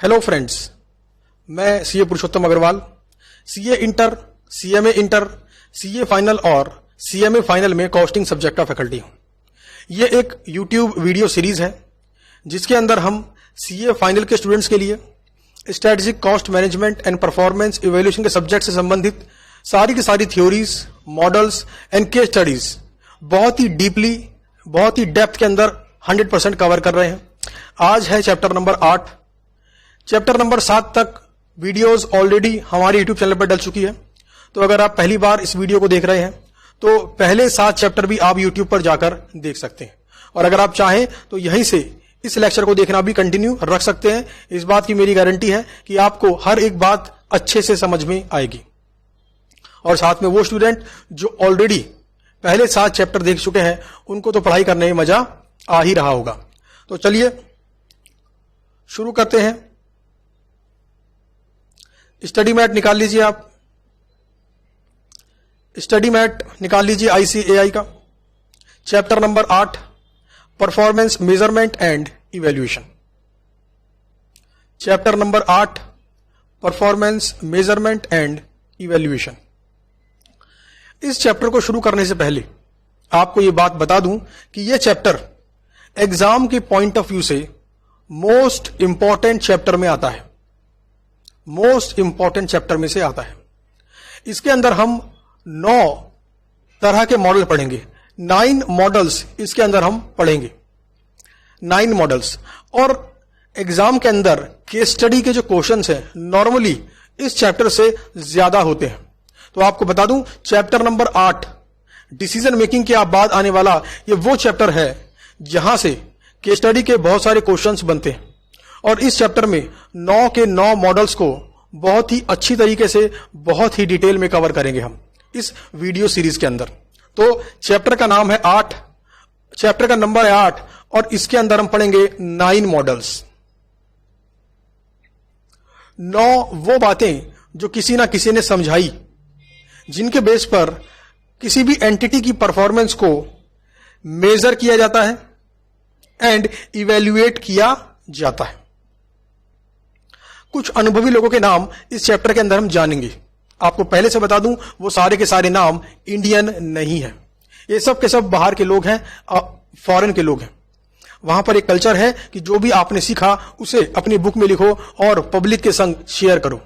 Hello friends, मैं CA Purushottam Agarwal, CA inter, CMA inter, CA final और CMA final में costing subject का faculty हूं। ये एक यूट्यूब वीडियो सीरीज है जिसके अंदर हम सीए फाइनल के स्टूडेंट्स के लिए strategic cost management and performance evaluation के सब्जेक्ट से संबंधित सारी की सारी theories, models and case studies बहुत ही डीपली, बहुत ही डेप्थ के अंदर 100% कवर कर रहे हैं। आज है चैप्टर नंबर 8। चैप्टर नंबर 7 तक वीडियोस ऑलरेडी हमारे यूट्यूब चैनल पर डल चुकी है, तो अगर आप पहली बार इस वीडियो को देख रहे हैं तो पहले 7 चैप्टर भी आप यूट्यूब पर जाकर देख सकते हैं, और अगर आप चाहें तो यहीं से इस लेक्चर को देखना भी कंटिन्यू रख सकते हैं। इस बात की मेरी गारंटी है कि आपको हर एक बात अच्छे से समझ में आएगी। और साथ में वो स्टूडेंट जो ऑलरेडी पहले 7 चैप्टर देख चुके हैं उनको तो पढ़ाई करने में मजा आ ही रहा होगा। तो चलिए शुरू करते हैं। स्टडी मैट निकाल लीजिए, आप स्टडी मैट निकाल लीजिए ICAI का। Chapter number 8, performance measurement and evaluation. Chapter number 8, performance measurement and evaluation. इस चैप्टर को शुरू करने से पहले आपको यह बात बता दूं कि यह चैप्टर एग्जाम के पॉइंट ऑफ व्यू से मोस्ट इंपॉर्टेंट चैप्टर में आता है, मोस्ट इंपॉर्टेंट चैप्टर में से आता है। इसके अंदर हम 9 तरह के मॉडल पढ़ेंगे, 9 मॉडल्स इसके अंदर हम पढ़ेंगे, 9 मॉडल्स। और एग्जाम के अंदर केस स्टडी के जो क्वेश्चंस हैं नॉर्मली इस चैप्टर से ज्यादा होते हैं। तो आपको बता दूं, चैप्टर नंबर 8 डिसीजन मेकिंग के बाद आने वाला ये वो चैप्टर है जहां से केस स्टडी के बहुत सारे क्वेश्चंस बनते हैं, और इस चैप्टर में 9 के 9 मॉडल्स को बहुत ही अच्छी तरीके से, बहुत ही डिटेल में कवर करेंगे हम इस वीडियो सीरीज के अंदर। तो चैप्टर का नाम है 8, चैप्टर का नंबर है 8, और इसके अंदर हम पढ़ेंगे 9 मॉडल्स। 9 वो बातें जो किसी ना किसी ने समझाई, जिनके बेस पर किसी भी एंटिटी की परफॉर्मेंस को मेजर किया जाता है एंड इवैल्यूएट किया जाता है। कुछ अनुभवी लोगों के नाम इस चैप्टर के अंदर हम जानेंगे। आपको पहले से बता दूं, वो सारे के सारे नाम इंडियन नहीं है, ये सब के सब बाहर के लोग हैं, फॉरेन के लोग हैं। वहां पर एक कल्चर है कि जो भी आपने सीखा उसे अपनी बुक में लिखो और पब्लिक के संग शेयर करो।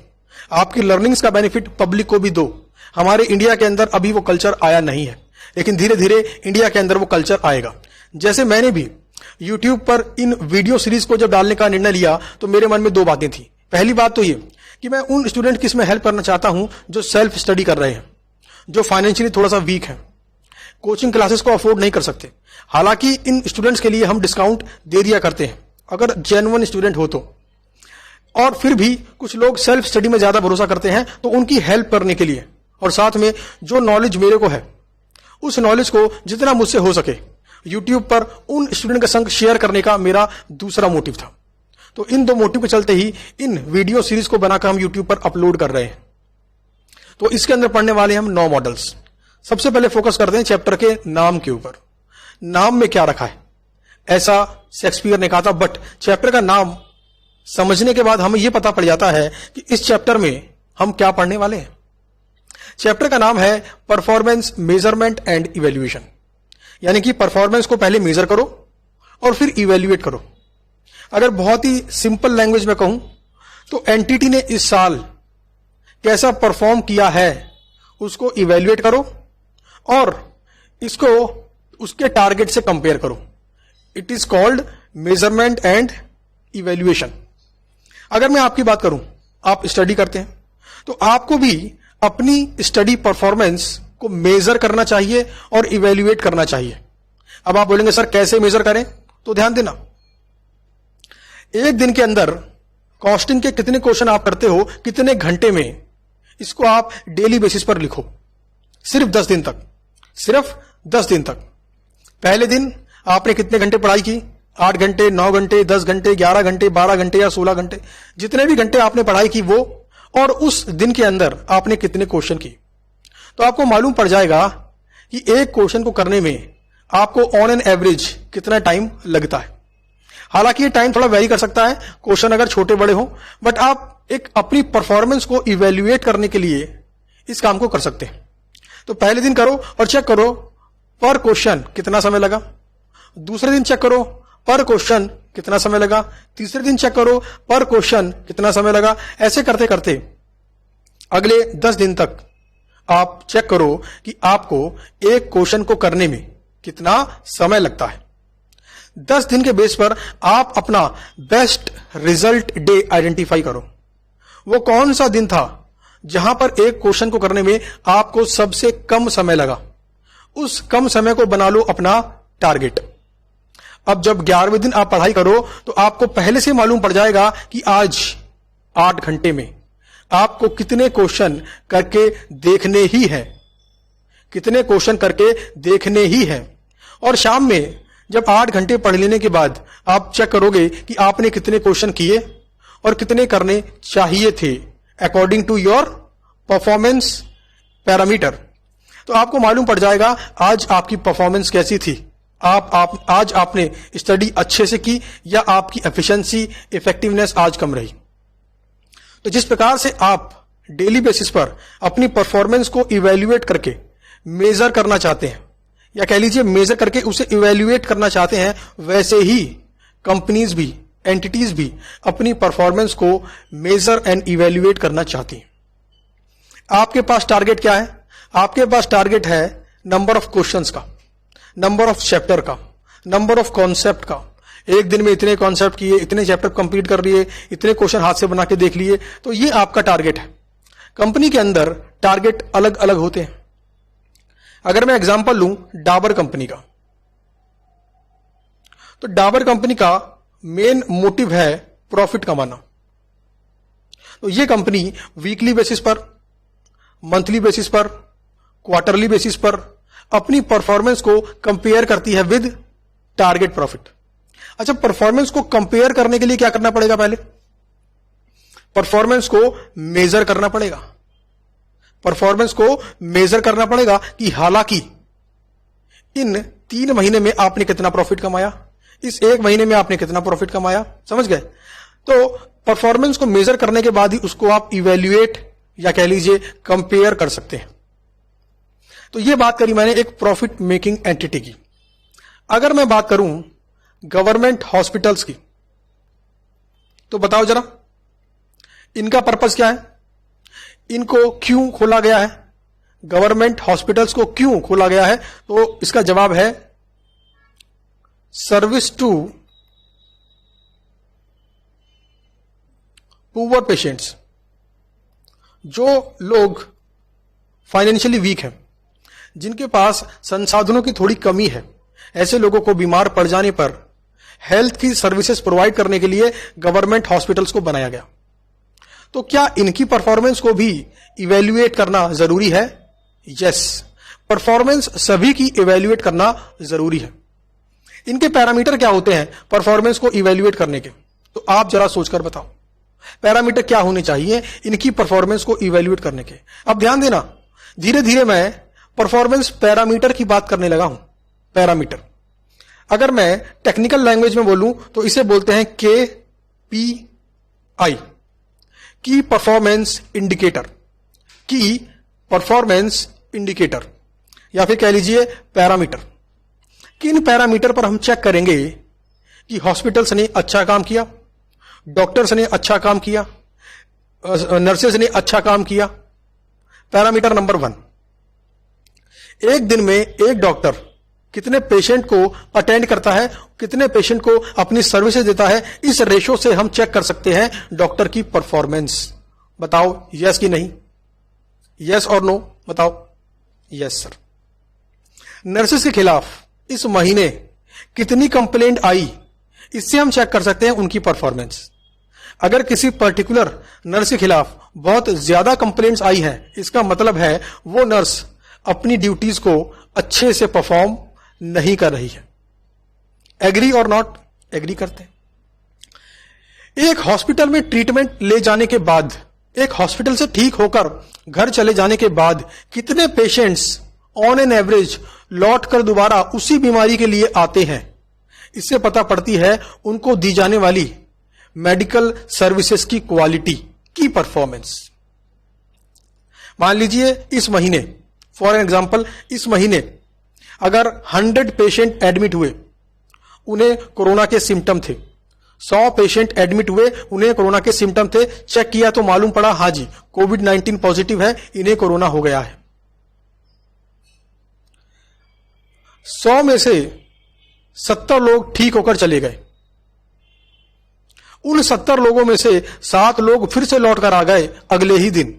आपकी लर्निंग्स का बेनिफिट पब्लिक को भी दो। हमारे इंडिया के अंदर अभी वो कल्चर आया नहीं है, लेकिन धीरे धीरे इंडिया के अंदर वो कल्चर आएगा। जैसे मैंने भी यूट्यूब पर इन वीडियो सीरीज को जब डालने का निर्णय लिया तो मेरे मन में 2 बातें थी। पहली बात तो ये कि मैं उन स्टूडेंट की इसमें हेल्प करना चाहता हूं जो सेल्फ स्टडी कर रहे हैं, जो फाइनेंशियली थोड़ा सा वीक है, कोचिंग क्लासेस को अफोर्ड नहीं कर सकते। हालांकि इन स्टूडेंट्स के लिए हम डिस्काउंट दे दिया करते हैं अगर जेन्युइन स्टूडेंट हो तो, और फिर भी कुछ लोग सेल्फ स्टडी में ज्यादा भरोसा करते हैं, तो उनकी हेल्प करने के लिए, और साथ में जो नॉलेज मेरे को है उस नॉलेज को जितना मुझसे हो सके यूट्यूब पर उन स्टूडेंट के संग शेयर करने का मेरा दूसरा मोटिव था। तो इन 2 मोटिव के चलते ही इन वीडियो सीरीज को बनाकर हम यूट्यूब पर अपलोड कर रहे हैं। तो इसके अंदर पढ़ने वाले हम 9 मॉडल्स। सबसे पहले फोकस करते हैं चैप्टर के नाम के ऊपर। नाम में क्या रखा है, ऐसा शेक्सपियर ने कहा था, बट चैप्टर का नाम समझने के बाद हमें यह पता पड़ जाता है कि इस चैप्टर में हम क्या पढ़ने वाले हैं। चैप्टर का नाम है परफॉर्मेंस मेजरमेंट एंड इवैल्यूएशन, यानी कि परफॉर्मेंस को पहले मेजर करो और फिर इवैल्यूएट करो। अगर बहुत ही सिंपल लैंग्वेज में कहूं तो एंटिटी ने इस साल कैसा परफॉर्म किया है उसको इवैल्यूएट करो और इसको उसके टारगेट से कंपेयर करो। It is called measurement and evaluation. अगर मैं आपकी बात करूं, आप स्टडी करते हैं तो आपको भी अपनी स्टडी परफॉर्मेंस को मेजर करना चाहिए और इवैल्यूएट करना चाहिए। अब आप बोलेंगे सर कैसे मेजर करें, तो ध्यान देना, एक दिन के अंदर कॉस्टिंग के कितने क्वेश्चन आप करते हो, कितने घंटे में, इसको आप डेली बेसिस पर लिखो। सिर्फ 10 दिन तक, सिर्फ 10 दिन तक। पहले दिन आपने कितने घंटे पढ़ाई की, 8 घंटे, 9 घंटे, 10 घंटे, 11 घंटे, 12 घंटे या 16 घंटे, जितने भी घंटे आपने पढ़ाई की वो, और उस दिन के अंदर आपने कितने क्वेश्चन की, तो आपको मालूम पड़ जाएगा कि एक क्वेश्चन को करने में आपको ऑन एन एवरेज कितना टाइम लगता है। हालांकि ये टाइम थोड़ा वेरी कर सकता है क्वेश्चन अगर छोटे बड़े हो, बट आप एक अपनी परफॉर्मेंस को इवेल्युएट करने के लिए इस काम को कर सकते हैं। तो पहले दिन करो और चेक करो पर क्वेश्चन कितना समय लगा, दूसरे दिन चेक करो पर क्वेश्चन कितना समय लगा, तीसरे दिन चेक करो पर क्वेश्चन कितना समय लगा। ऐसे करते करते अगले 10 दिन तक आप चेक करो कि आपको एक क्वेश्चन को करने में कितना समय लगता है। 10 दिन के बेस पर आप अपना बेस्ट रिजल्ट डे आइडेंटिफाई करो। वो कौन सा दिन था जहां पर एक क्वेश्चन को करने में आपको सबसे कम समय लगा, उस कम समय को बना लो अपना टारगेट। अब जब 11वें दिन आप पढ़ाई करो तो आपको पहले से मालूम पड़ जाएगा कि आज 8 घंटे में आपको कितने क्वेश्चन करके देखने ही है, कितने क्वेश्चन करके देखने ही है। और शाम में जब 8 घंटे पढ़ लेने के बाद आप चेक करोगे कि आपने कितने क्वेश्चन किए और कितने करने चाहिए थे according to your performance parameter, तो आपको मालूम पड़ जाएगा आज आपकी परफॉर्मेंस कैसी थी। आज आपने स्टडी अच्छे से की या आपकी एफिशिएंसी इफेक्टिवनेस आज कम रही। तो जिस प्रकार से आप डेली बेसिस पर अपनी परफॉर्मेंस को इवेल्युएट करके मेजर करना चाहते हैं, या कह लीजिए मेजर करके उसे इवेल्युएट करना चाहते हैं, वैसे ही कंपनीज भी, एंटिटीज भी अपनी परफॉर्मेंस को मेजर एंड इवेल्युएट करना चाहती हैं। आपके पास टारगेट क्या है? आपके पास टारगेट है नंबर ऑफ क्वेश्चंस का, नंबर ऑफ चैप्टर का, नंबर ऑफ कॉन्सेप्ट का। एक दिन में इतने कॉन्सेप्ट किए, इतने चैप्टर कंप्लीट कर लिए, इतने क्वेश्चन हाथ से बना के देख लिए, तो ये आपका टारगेट है। कंपनी के अंदर टारगेट अलग अलग होते हैं। अगर मैं एग्जांपल लूं डाबर कंपनी का, तो डाबर कंपनी का मेन मोटिव है प्रॉफिट कमाना। तो ये कंपनी वीकली बेसिस पर, मंथली बेसिस पर, क्वार्टरली बेसिस पर अपनी परफॉर्मेंस को कंपेयर करती है विद टारगेट प्रॉफिट। अच्छा, परफॉर्मेंस को कंपेयर करने के लिए क्या करना पड़ेगा? पहले परफॉर्मेंस को मेजर करना पड़ेगा। परफॉर्मेंस को मेजर करना पड़ेगा कि हालांकि इन 3 महीने में आपने कितना प्रॉफिट कमाया, इस 1 महीने में आपने कितना प्रॉफिट कमाया। समझ गए? तो परफॉर्मेंस को मेजर करने के बाद ही उसको आप इवेल्युएट या कह लीजिए कंपेयर कर सकते हैं। तो यह बात करी मैंने एक प्रॉफिट मेकिंग एंटिटी की। अगर मैं बात करूं गवर्नमेंट हॉस्पिटल्स की, तो बताओ जरा इनका पर्पस क्या है? इनको क्यों खोला गया है? गवर्नमेंट हॉस्पिटल्स को क्यों खोला गया है? तो इसका जवाब है सर्विस टू पुअर पेशेंट्स। जो लोग फाइनेंशियली वीक हैं, जिनके पास संसाधनों की थोड़ी कमी है, ऐसे लोगों को बीमार पड़ जाने पर हेल्थ की सर्विसेज प्रोवाइड करने के लिए गवर्नमेंट हॉस्पिटल्स को बनाया गया। तो क्या इनकी परफॉर्मेंस को भी इवेल्युएट करना जरूरी है? यस, परफॉर्मेंस सभी की इवेल्युएट करना जरूरी है। इनके पैरामीटर क्या होते हैं परफॉर्मेंस को इवेल्युएट करने के? तो आप जरा सोचकर बताओ पैरामीटर क्या होने चाहिए इनकी परफॉर्मेंस को इवेल्युएट करने के। अब ध्यान देना, धीरे धीरे मैं परफॉर्मेंस पैरामीटर की बात करने लगा हूं। पैरामीटर, अगर मैं टेक्निकल लैंग्वेज में बोलूं तो इसे बोलते हैं KPI, की परफॉर्मेंस इंडिकेटर। की परफॉर्मेंस इंडिकेटर या फिर कह लीजिए पैरामीटर। किन पैरामीटर पर हम चेक करेंगे कि हॉस्पिटल्स ने अच्छा काम किया, डॉक्टर्स ने अच्छा काम किया, नर्सेस ने अच्छा काम किया? पैरामीटर नंबर 1, एक दिन में एक डॉक्टर कितने पेशेंट को अटेंड करता है, कितने पेशेंट को अपनी सर्विसेज देता है। इस रेशो से हम चेक कर सकते हैं डॉक्टर की परफॉर्मेंस। बताओ यस कि नहीं? यस और नो बताओ। Yes sir. नर्सेस के खिलाफ इस महीने कितनी कंप्लेंट आई, इससे हम चेक कर सकते हैं उनकी परफॉर्मेंस। अगर किसी पर्टिकुलर नर्स के खिलाफ बहुत ज्यादा कंप्लेंट्स आई हैं, इसका मतलब है वो नर्स अपनी ड्यूटीज को अच्छे से परफॉर्म नहीं कर रही है। एग्री और नॉट? एग्री करते हैं। एक हॉस्पिटल में ट्रीटमेंट ले जाने के बाद, एक हॉस्पिटल से ठीक होकर घर चले जाने के बाद कितने पेशेंट्स ऑन एन एवरेज लौट कर दोबारा उसी बीमारी के लिए आते हैं, इससे पता पड़ती है उनको दी जाने वाली मेडिकल सर्विसेज की क्वालिटी की परफॉर्मेंस। मान लीजिए इस महीने, फॉर एग्जांपल इस महीने अगर 100 पेशेंट एडमिट हुए, उन्हें कोरोना के सिम्टम थे। 100 पेशेंट एडमिट हुए, उन्हें कोरोना के सिम्टम थे, चेक किया तो मालूम पड़ा हाँ जी कोविड-19 पॉजिटिव है, इन्हें कोरोना हो गया है। 100 में से 70 लोग ठीक होकर चले गए। उन 70 लोगों में से 7 लोग फिर से लौट कर आ गए अगले ही दिन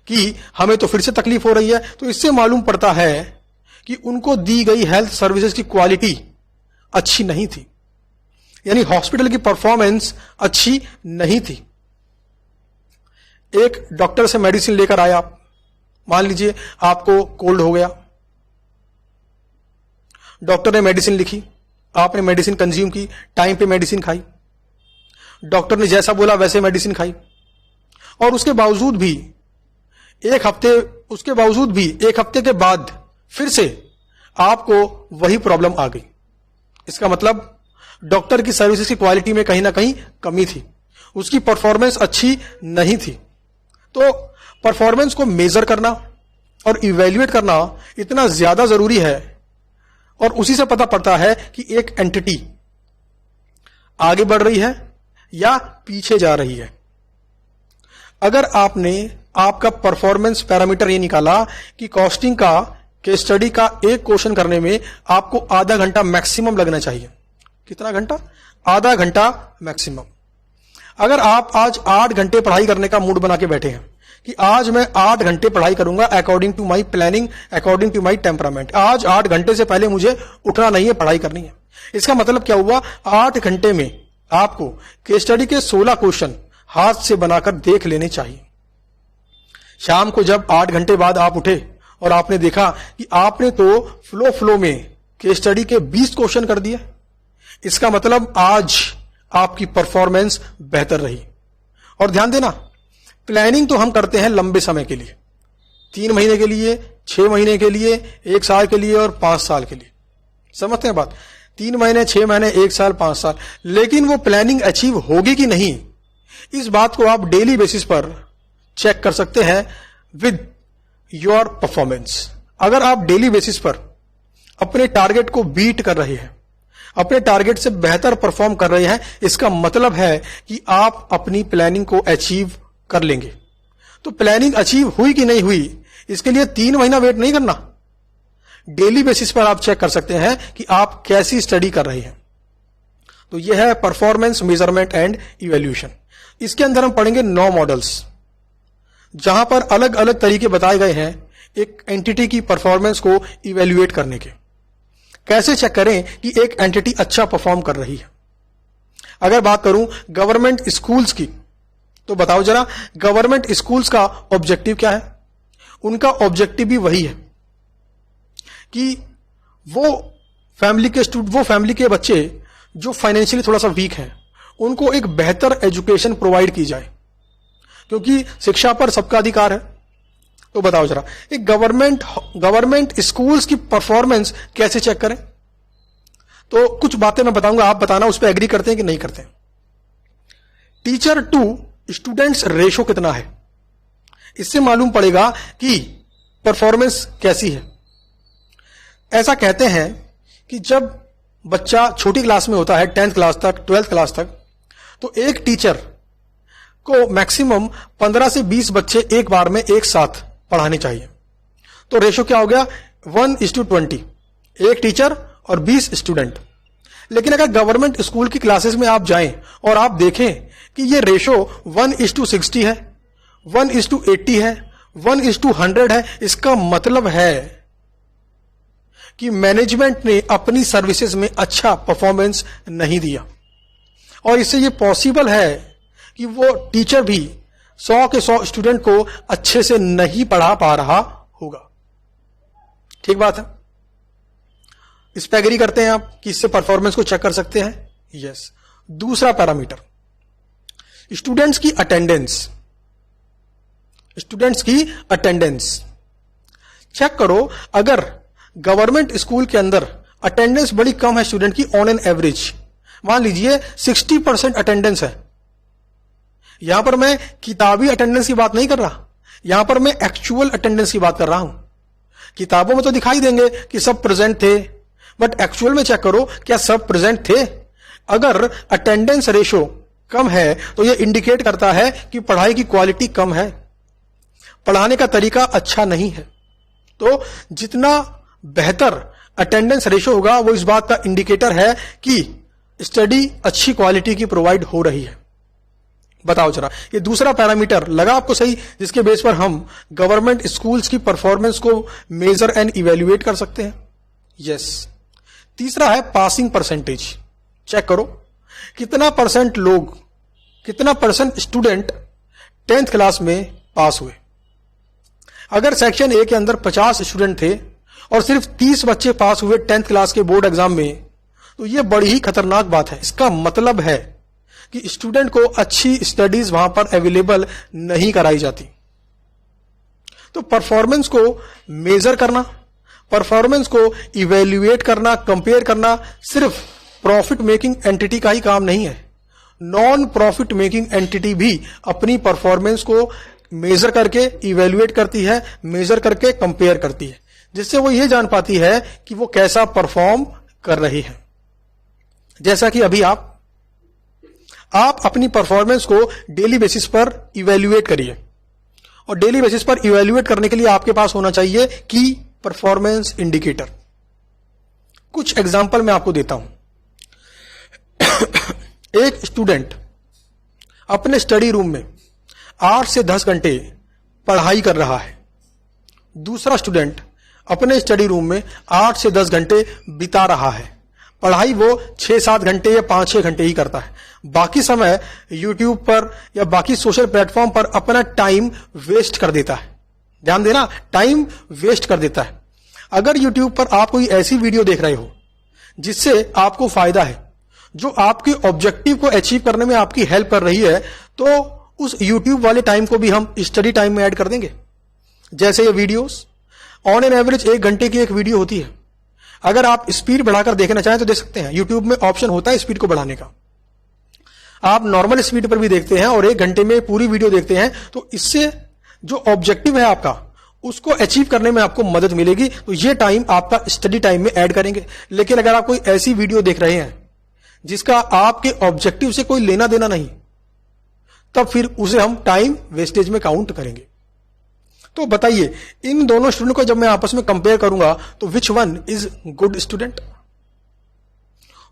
कि हमें तो फिर से तकलीफ हो रही है। तो इससे मालूम पड़ता है कि उनको दी गई हेल्थ सर्विसेज की क्वालिटी अच्छी नहीं थी, यानी हॉस्पिटल की परफॉर्मेंस अच्छी नहीं थी। एक डॉक्टर से मेडिसिन लेकर आया, मान लीजिए आपको कोल्ड हो गया, डॉक्टर ने मेडिसिन लिखी, आपने मेडिसिन कंज्यूम की, टाइम पे मेडिसिन खाई, डॉक्टर ने जैसा बोला वैसे मेडिसिन खाई, और उसके बावजूद भी एक हफ्ते के बाद फिर से आपको वही प्रॉब्लम आ गई। इसका मतलब डॉक्टर की सर्विसेज की क्वालिटी में कहीं ना कहीं कमी थी, उसकी परफॉर्मेंस अच्छी नहीं थी। तो परफॉर्मेंस को मेजर करना और इवैल्यूएट करना इतना ज्यादा जरूरी है, और उसी से पता पड़ता है कि एक एंटिटी आगे बढ़ रही है या पीछे जा रही है। अगर आपने आपका परफॉर्मेंस पैरामीटर ये निकाला कि कॉस्टिंग का केस स्टडी का एक क्वेश्चन करने में आपको आधा घंटा मैक्सिमम लगना चाहिए। कितना घंटा? आधा घंटा मैक्सिमम। अगर आप आज 8 घंटे पढ़ाई करने का मूड बना के बैठे हैं कि आज मैं 8 घंटे पढ़ाई करूंगा according to my planning, according to my temperament, आज 8 घंटे से पहले मुझे उठना नहीं है, पढ़ाई करनी है। इसका मतलब क्या हुआ? 8 घंटे में आपको केस स्टडी के 16 क्वेश्चन हाथ से बनाकर देख लेने चाहिए। शाम को जब 8 घंटे बाद आप उठे और आपने देखा कि आपने तो फ्लो में केस स्टडी के 20 क्वेश्चन कर दिए, इसका मतलब आज आपकी परफॉर्मेंस बेहतर रही। और ध्यान देना, प्लानिंग तो हम करते हैं लंबे समय के लिए, 3 महीने के लिए, 6 महीने के लिए, 1 साल के लिए और 5 साल के लिए। समझते हैं बात? 3 महीने, 6 महीने, 1 साल, 5 साल। लेकिन वो प्लानिंग अचीव होगी कि नहीं, इस बात को आप डेली बेसिस पर चेक कर सकते हैं विद योर परफॉर्मेंस। अगर आप डेली बेसिस पर अपने टारगेट को बीट कर रहे हैं, अपने टारगेट से बेहतर परफॉर्म कर रहे हैं, इसका मतलब है कि आप अपनी प्लानिंग को अचीव कर लेंगे। तो प्लानिंग अचीव हुई कि नहीं हुई, इसके लिए 3 महीना वेट नहीं करना। डेली बेसिस पर आप चेक कर सकते हैं कि आप कैसी स्टडी कर रहे हैं। तो यह है परफॉर्मेंस मेजरमेंट एंड इवैल्यूएशन। इसके अंदर हम पढ़ेंगे 9 मॉडल्स, जहां पर अलग अलग तरीके बताए गए हैं एक एंटिटी की परफॉर्मेंस को इवैल्यूएट करने के। कैसे चेक करें कि एक एंटिटी अच्छा परफॉर्म कर रही है। अगर बात करूं गवर्नमेंट स्कूल्स की, तो बताओ जरा, गवर्नमेंट स्कूल्स का ऑब्जेक्टिव क्या है? उनका ऑब्जेक्टिव भी वही है कि वो फैमिली के बच्चे जो फाइनेंशियली थोड़ा सा वीक हैं, उनको एक बेहतर एजुकेशन प्रोवाइड की जाए, क्योंकि शिक्षा पर सबका अधिकार है। तो बताओ जरा, एक गवर्नमेंट स्कूल्स की परफॉर्मेंस कैसे चेक करें? तो कुछ बातें मैं बताऊंगा, आप बताना उस पर एग्री करते हैं कि नहीं करते हैं। टीचर टू स्टूडेंट्स रेशो कितना है, इससे मालूम पड़ेगा कि परफॉर्मेंस कैसी है। ऐसा कहते हैं कि जब बच्चा छोटी क्लास में होता है, 10th क्लास तक, 12th क्लास तक, तो एक टीचर को मैक्सिमम 15 से 20 बच्चे एक बार में एक साथ पढ़ाने चाहिए। तो रेशो क्या हो गया? 1:20, एक टीचर और 20 स्टूडेंट। लेकिन अगर गवर्नमेंट स्कूल की क्लासेस में आप जाएं और आप देखें कि ये रेशो 1:60 है, 1:80 है, 1:100 है, इसका मतलब है कि मैनेजमेंट ने अपनी सर्विसेज में अच्छा परफॉर्मेंस नहीं दिया। और इससे ये पॉसिबल है कि वो टीचर भी 100 के 100 स्टूडेंट को अच्छे से नहीं पढ़ा पा रहा होगा। ठीक बात है? इस पर एग्री करते हैं आप कि इससे परफॉर्मेंस को चेक कर सकते हैं? यस। दूसरा पैरामीटर, स्टूडेंट्स की अटेंडेंस। स्टूडेंट्स की अटेंडेंस चेक करो। अगर गवर्नमेंट स्कूल के अंदर अटेंडेंस बड़ी कम है स्टूडेंट की ऑन एन एवरेज, मान लीजिए 60% अटेंडेंस है। यहां पर मैं किताबी अटेंडेंस की बात नहीं कर रहा, यहां पर मैं एक्चुअल अटेंडेंस की बात कर रहा हूं। किताबों में तो दिखाई देंगे कि सब प्रेजेंट थे, बट एक्चुअल में चेक करो क्या सब प्रेजेंट थे। अगर अटेंडेंस रेशो कम है तो यह इंडिकेट करता है कि पढ़ाई की क्वालिटी कम है, पढ़ाने का तरीका अच्छा नहीं है। तो जितना बेहतर अटेंडेंस रेशो होगा वो इस बात का इंडिकेटर है कि स्टडी अच्छी क्वालिटी की प्रोवाइड हो रही है। बताओ जरा, ये दूसरा पैरामीटर लगा आपको सही, जिसके बेस पर हम गवर्नमेंट स्कूल्स की परफॉर्मेंस को मेजर एंड इवेल्युएट कर सकते हैं। यस। तीसरा है पासिंग परसेंटेज। चेक करो कितना परसेंट स्टूडेंट 10th क्लास में पास हुए। अगर सेक्शन ए के अंदर 50 स्टूडेंट थे और सिर्फ 30 बच्चे पास हुए 10th क्लास के बोर्ड एग्जाम में, तो यह बड़ी ही खतरनाक बात है। इसका मतलब है कि स्टूडेंट को अच्छी स्टडीज वहां पर अवेलेबल नहीं कराई जाती। तो परफॉर्मेंस को मेजर करना, परफॉर्मेंस को इवेल्युएट करना, कंपेयर करना सिर्फ प्रॉफिट मेकिंग एंटिटी का ही काम नहीं है। नॉन प्रॉफिट मेकिंग एंटिटी भी अपनी परफॉर्मेंस को मेजर करके इवेल्युएट करती है, मेजर करके कंपेयर करती है, जिससे वो ये जान पाती है कि वो कैसा परफॉर्म कर रही है। जैसा कि अभी आप अपनी परफॉर्मेंस को डेली बेसिस पर इवेल्युएट करिए, और डेली बेसिस पर इवेल्युएट करने के लिए आपके पास होना चाहिए की परफॉर्मेंस इंडिकेटर। कुछ एग्जांपल मैं आपको देता हूं। एक स्टूडेंट अपने स्टडी रूम में 8 से 10 घंटे पढ़ाई कर रहा है, दूसरा स्टूडेंट अपने स्टडी रूम में 8 से 10 घंटे बिता रहा है। पढ़ाई वो 6-7 घंटे या 5-6 घंटे ही करता है, बाकी समय यूट्यूब पर या बाकी सोशल प्लेटफॉर्म पर अपना टाइम वेस्ट कर देता है। ध्यान देना, टाइम वेस्ट कर देता है। अगर यूट्यूब पर आप कोई ऐसी वीडियो देख रहे हो जिससे आपको फायदा है, जो आपके ऑब्जेक्टिव को अचीव करने में आपकी हेल्प कर रही है, तो उस यूट्यूब वाले टाइम को भी हम स्टडी टाइम में ऐड कर देंगे। जैसे ये वीडियोस ऑन एन एवरेज 1 घंटे की एक वीडियो होती है। अगर आप स्पीड बढ़ाकर देखना चाहें तो देख सकते हैं, यूट्यूब में ऑप्शन होता है स्पीड को बढ़ाने का। आप नॉर्मल स्पीड पर भी देखते हैं और 1 घंटे में पूरी वीडियो देखते हैं, तो इससे जो ऑब्जेक्टिव है आपका उसको अचीव करने में आपको मदद मिलेगी। तो ये टाइम आपका स्टडी टाइम में ऐड करेंगे। लेकिन अगर आप कोई ऐसी वीडियो देख रहे हैं जिसका आपके ऑब्जेक्टिव से कोई लेना देना नहीं, तब फिर उसे हम टाइम वेस्टेज में काउंट करेंगे। तो बताइए, इन दोनों स्टूडेंट को जब मैं आपस में कंपेयर करूंगा तो which one is good student?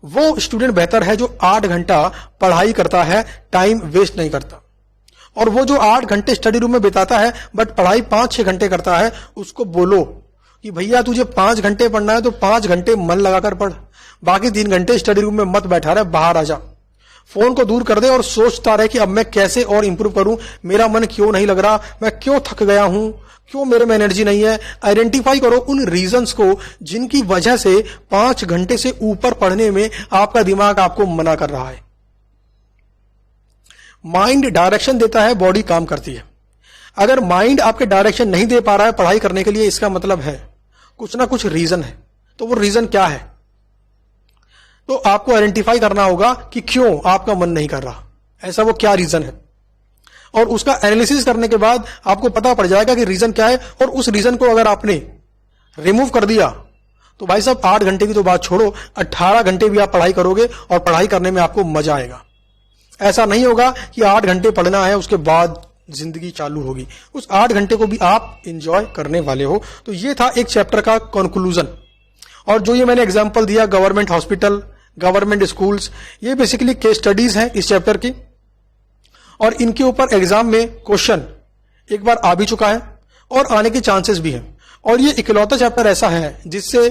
वो स्टूडेंट बेहतर है जो 8 घंटा पढ़ाई करता है, टाइम वेस्ट नहीं करता। और वो जो 8 घंटे स्टडी रूम में बिताता है बट पढ़ाई 5-6 घंटे करता है, उसको बोलो कि भैया तुझे 5 घंटे पढ़ना है तो 5 घंटे मन लगाकर पढ़, बाकी 3 घंटे स्टडी रूम में मत बैठा रहे, बाहर आ जा, फोन को दूर कर दे और सोचता रहे कि अब मैं कैसे और इंप्रूव करूं, मेरा मन क्यों नहीं लग रहा, मैं क्यों थक गया हूं, क्यों मेरे में एनर्जी नहीं है। आइडेंटिफाई करो उन रीजंस को जिनकी वजह से 5 घंटे से ऊपर पढ़ने में आपका दिमाग आपको मना कर रहा है। माइंड डायरेक्शन देता है, बॉडी काम करती है। अगर माइंड आपके डायरेक्शन नहीं दे पा रहा है पढ़ाई करने के लिए, इसका मतलब है कुछ ना कुछ रीजन है। तो वो रीजन क्या है? तो आपको आइडेंटिफाई करना होगा कि क्यों आपका मन नहीं कर रहा, ऐसा वो क्या रीजन है, और उसका एनालिसिस करने के बाद आपको पता पड़ जाएगा कि रीजन क्या है। और उस रीजन को अगर आपने रिमूव कर दिया तो भाई साहब 8 घंटे की तो बात छोड़ो, 18 घंटे भी आप पढ़ाई करोगे और पढ़ाई करने में आपको मजा आएगा। ऐसा नहीं होगा कि 8 घंटे पढ़ना है उसके बाद जिंदगी चालू होगी, उस 8 घंटे को भी आप एंजॉय करने वाले हो। तो ये था एक चैप्टर का कंक्लूजन। और जो ये मैंने एग्जांपल दिया, गवर्नमेंट हॉस्पिटल, गवर्नमेंट स्कूल्स, ये बेसिकली केस स्टडीज हैं इस चैप्टर की, और इनके ऊपर एग्जाम में क्वेश्चन एक बार आ भी चुका है और आने के चांसेस भी हैं। और ये इकलौता चैप्टर ऐसा है जिससे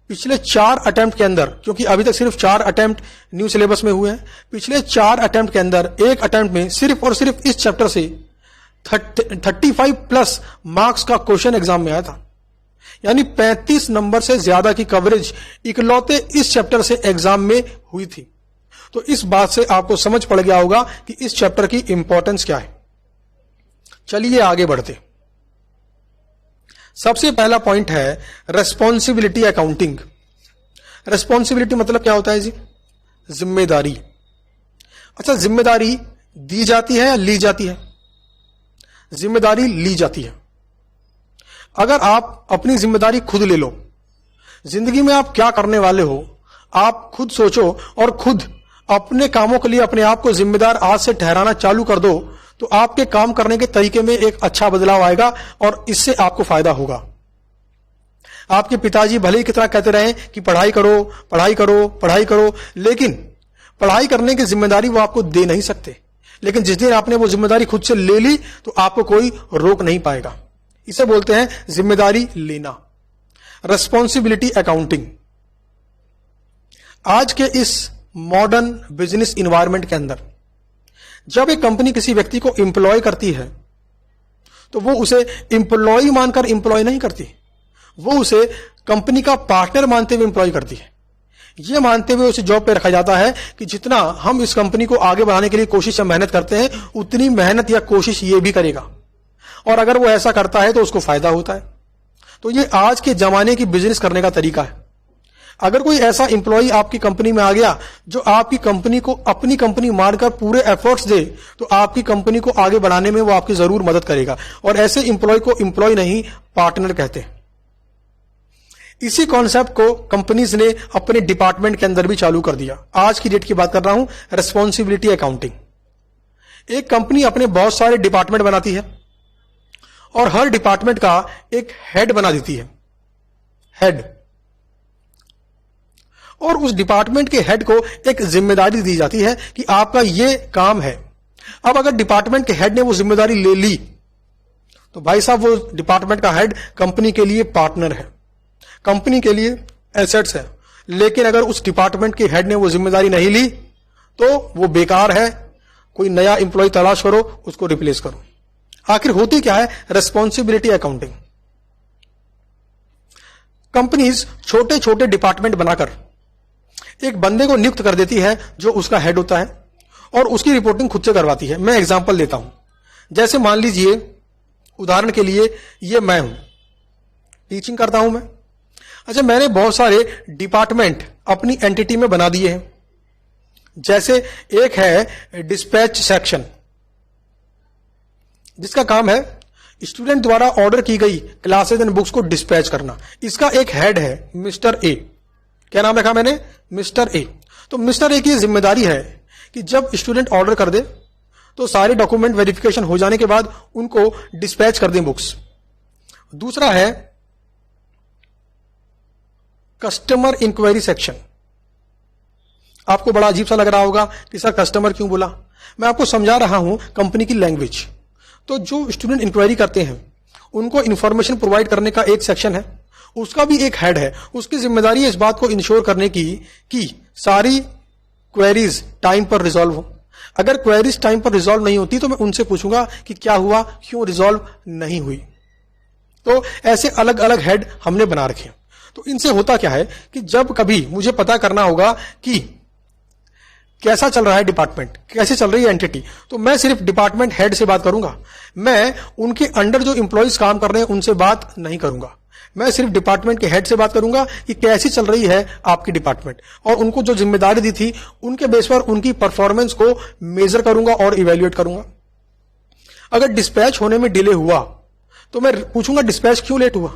पिछले 4 अटेम्प्ट के अंदर, क्योंकि अभी तक सिर्फ 4 अटेम्प्ट न्यू सिलेबस में हुए हैं, पिछले 4 अटेम्प्ट के अंदर एक अटेम्प्ट में सिर्फ और सिर्फ इस चैप्टर से 35+ मार्क्स का क्वेश्चन एग्जाम में आया था। यानी 35 नंबर से ज्यादा की कवरेज इकलौते इस चैप्टर से एग्जाम में हुई थी। तो इस बात से आपको समझ पड़ गया होगा कि इस चैप्टर की इंपॉर्टेंस क्या है। चलिए आगे बढ़ते। सबसे पहला पॉइंट है रेस्पॉन्सिबिलिटी अकाउंटिंग। रेस्पॉन्सिबिलिटी मतलब क्या होता है जी? जिम्मेदारी। अच्छा, जिम्मेदारी दी जाती है या ली जाती है? जिम्मेदारी ली जाती है। अगर आप अपनी जिम्मेदारी खुद ले लो, जिंदगी में आप क्या करने वाले हो आप खुद सोचो और खुद अपने कामों के लिए अपने आप को जिम्मेदार आज से ठहराना चालू कर दो, तो आपके काम करने के तरीके में एक अच्छा बदलाव आएगा और इससे आपको फायदा होगा। आपके पिताजी भले ही कितना कहते रहे कि पढ़ाई करो पढ़ाई करो पढ़ाई करो, लेकिन पढ़ाई करने की जिम्मेदारी वो आपको दे नहीं सकते। लेकिन जिस दिन आपने वो जिम्मेदारी खुद से ले ली तो आपको कोई रोक नहीं पाएगा। इसे बोलते हैं जिम्मेदारी लेना, रेस्पॉन्सिबिलिटी अकाउंटिंग। आज के इस मॉडर्न बिजनेस इन्वायरमेंट के अंदर जब एक कंपनी किसी व्यक्ति को एम्प्लॉय करती है तो वो उसे एम्प्लॉय मानकर एम्प्लॉय नहीं करती, वो उसे कंपनी का पार्टनर मानते हुए एम्प्लॉय करती है। यह मानते हुए उसे जॉब पे रखा जाता है कि जितना हम इस कंपनी को आगे बढ़ाने के लिए कोशिश या मेहनत करते हैं उतनी मेहनत या कोशिश ये भी करेगा, और अगर वो ऐसा करता है तो उसको फायदा होता है। तो ये आज के जमाने की बिजनेस करने का तरीका है। अगर कोई ऐसा एम्प्लॉय आपकी कंपनी में आ गया जो आपकी कंपनी को अपनी कंपनी मानकर पूरे एफर्ट्स दे, तो आपकी कंपनी को आगे बढ़ाने में वो आपकी जरूर मदद करेगा, और ऐसे एम्प्लॉय को एम्प्लॉय नहीं पार्टनर कहते हैं। इसी कॉन्सेप्ट को कंपनीज ने अपने डिपार्टमेंट के अंदर भी चालू कर दिया। आज की डेट की बात कर रहा हूं, रेस्पॉन्सिबिलिटी अकाउंटिंग। एक कंपनी अपने बहुत सारे डिपार्टमेंट बनाती है और हर डिपार्टमेंट का एक हेड बना देती है, हेड, और उस डिपार्टमेंट के हेड को एक जिम्मेदारी दी जाती है कि आपका ये काम है। अब अगर डिपार्टमेंट के हेड ने वो जिम्मेदारी ले ली तो भाई साहब वो डिपार्टमेंट का हेड कंपनी के लिए पार्टनर है, कंपनी के लिए एसेट्स है। लेकिन अगर उस डिपार्टमेंट के हेड ने वो जिम्मेदारी नहीं ली तो वो बेकार है, कोई नया इंप्लॉय तलाश करो, उसको रिप्लेस करो। आखिर होती क्या है रेस्पॉन्सिबिलिटी अकाउंटिंग? कंपनीज छोटे छोटे डिपार्टमेंट बनाकर एक बंदे को नियुक्त कर देती है जो उसका हेड होता है और उसकी रिपोर्टिंग खुद से करवाती है। मैं एग्जांपल देता हूं, जैसे मान लीजिए उदाहरण के लिए ये मैं हूं, टीचिंग करता हूं मैं। अच्छा, मैंने बहुत सारे डिपार्टमेंट अपनी एंटिटी में बना दिए हैं। जैसे एक है डिस्पैच सेक्शन, जिसका काम है स्टूडेंट द्वारा ऑर्डर की गई क्लासेज एंड बुक्स को डिस्पैच करना। इसका एक हेड है मिस्टर ए। क्या नाम रखा मैंने? Mister A. तो मिस्टर ए की जिम्मेदारी है कि जब स्टूडेंट ऑर्डर कर दे तो सारे डॉक्यूमेंट वेरिफिकेशन हो जाने के बाद उनको डिस्पैच कर दें बुक्स। दूसरा है कस्टमर इंक्वायरी सेक्शन। आपको बड़ा अजीब सा लग रहा होगा कि सर कस्टमर क्यों बोला? मैं आपको समझा रहा हूं कंपनी की लैंग्वेज। तो जो स्टूडेंट इंक्वायरी करते हैं उनको इंफॉर्मेशन प्रोवाइड करने का एक सेक्शन है, उसका भी एक हेड है। उसकी जिम्मेदारी है इस बात को इंश्योर करने की कि सारी क्वेरीज टाइम पर रिजॉल्व हो। अगर क्वेरीज टाइम पर रिजॉल्व नहीं होती तो मैं उनसे पूछूंगा कि क्या हुआ, क्यों रिजॉल्व नहीं हुई। तो ऐसे अलग अलग हेड हमने बना रखे। तो इनसे होता क्या है कि जब कभी मुझे पता करना होगा कि कैसा चल रहा है डिपार्टमेंट, कैसे चल रही है एंटिटी, तो मैं सिर्फ डिपार्टमेंट हेड से बात करूंगा। मैं उनके अंडर जो इंप्लॉइज काम कर रहे हैं उनसे बात नहीं करूंगा। मैं सिर्फ डिपार्टमेंट के हेड से बात करूंगा कि कैसी चल रही है आपकी डिपार्टमेंट, और उनको जो जिम्मेदारी दी थी उनके बेस पर उनकी परफॉर्मेंस को मेजर करूंगा और इवेल्युएट करूंगा। अगर डिस्पैच होने में डिले हुआ तो मैं पूछूंगा डिस्पैच क्यों लेट हुआ।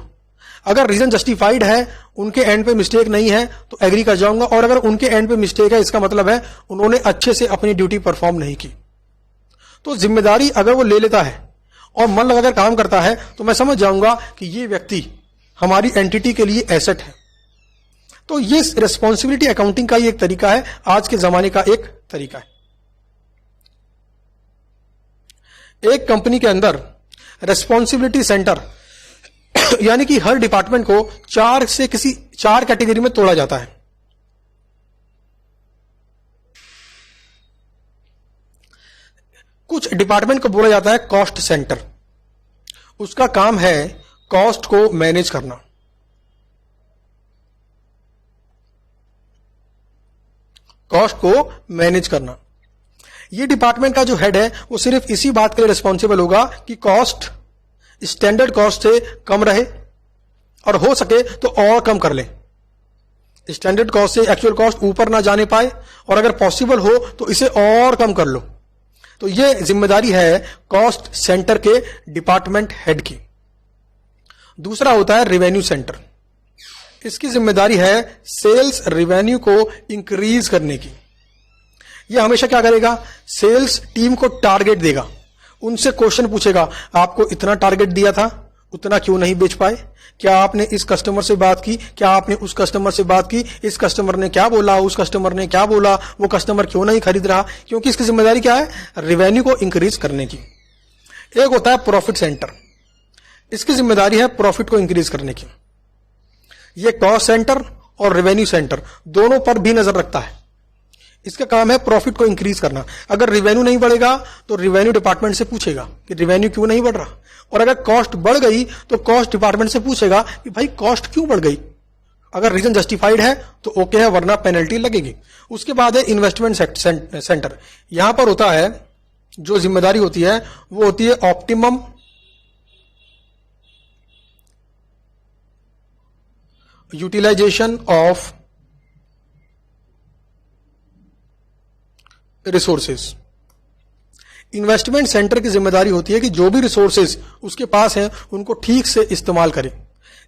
अगर रीजन जस्टिफाइड है, उनके एंड पे मिस्टेक नहीं है, तो एग्री कर जाऊंगा, और अगर उनके एंड पे मिस्टेक है इसका मतलब है उन्होंने अच्छे से अपनी ड्यूटी परफॉर्म नहीं की। तो जिम्मेदारी अगर वो ले लेता है और मन लगाकर काम करता है तो मैं समझ जाऊंगा कि ये व्यक्ति हमारी एंटिटी के लिए एसेट है। तो ये रिस्पॉन्सिबिलिटी अकाउंटिंग का ही एक तरीका है, आज के जमाने का एक तरीका है। एक कंपनी के अंदर रिस्पॉन्सिबिलिटी सेंटर यानी कि हर डिपार्टमेंट को चार कैटेगरी में तोड़ा जाता है। कुछ डिपार्टमेंट को बोला जाता है कॉस्ट सेंटर। उसका काम है कॉस्ट को मैनेज करना। कॉस्ट को मैनेज करना। ये डिपार्टमेंट का जो हेड है वो सिर्फ इसी बात के लिए रिस्पॉन्सिबल होगा कि कॉस्ट स्टैंडर्ड कॉस्ट से कम रहे और हो सके तो और कम कर ले। स्टैंडर्ड कॉस्ट से एक्चुअल कॉस्ट ऊपर ना जाने पाए, और अगर पॉसिबल हो तो इसे और कम कर लो। तो ये जिम्मेदारी है कॉस्ट सेंटर के डिपार्टमेंट हेड की। दूसरा होता है रेवेन्यू सेंटर। इसकी जिम्मेदारी है सेल्स रेवेन्यू को इंक्रीज करने की। यह हमेशा क्या करेगा, सेल्स टीम को टारगेट देगा, उनसे क्वेश्चन पूछेगा, आपको इतना टारगेट दिया था, उतना क्यों नहीं बेच पाए? क्या आपने इस कस्टमर से बात की? क्या आपने उस कस्टमर से बात की? इस कस्टमर ने क्या बोला, उस कस्टमर ने क्या बोला, वो कस्टमर क्यों नहीं खरीद रहा? क्योंकि इसकी जिम्मेदारी क्या है, रेवेन्यू को इंक्रीज करने की। एक होता है प्रॉफिट सेंटर। इसकी जिम्मेदारी है प्रॉफिट को इंक्रीज करने की। ये कॉस्ट सेंटर और रेवेन्यू सेंटर दोनों पर भी नजर रखता है। इसका काम है प्रॉफिट को इंक्रीज करना। अगर रेवेन्यू नहीं बढ़ेगा तो रेवेन्यू डिपार्टमेंट से पूछेगा कि रेवेन्यू क्यों नहीं बढ़ रहा, और अगर कॉस्ट बढ़ गई तो कॉस्ट डिपार्टमेंट से पूछेगा कि भाई कॉस्ट क्यों बढ़ गई। अगर रीजन जस्टिफाइड है तो ओके है, वरना पेनल्टी लगेगी। उसके बाद है इन्वेस्टमेंट सेंटर। यहां पर होता है, जो जिम्मेदारी होती है वो होती है optimum utilisation of resources. Investment centre की जिम्मेदारी होती है कि जो भी रिसोर्सेज उसके पास हैं उनको ठीक से इस्तेमाल करे,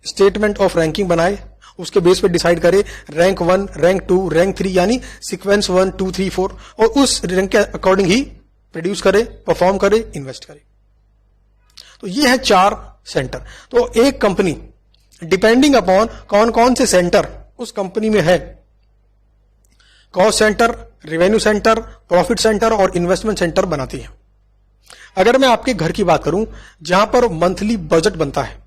स्टेटमेंट ऑफ रैंकिंग बनाए, उसके बेस पे डिसाइड करे रैंक 1, रैंक 2, रैंक 3, यानी सीक्वेंस 1, 2, 3, 4, और उस रैंक के अकॉर्डिंग ही प्रोड्यूस करे, परफॉर्म करे, इन्वेस्ट करे। तो ये है 4 सेंटर। तो एक कंपनी डिपेंडिंग अपॉन कौन कौन से सेंटर उस कंपनी में है, cost centre, revenue centre, profit centre और इन्वेस्टमेंट सेंटर बनाती है। अगर मैं आपके घर की बात करूं, जहां पर मंथली बजट बनता है,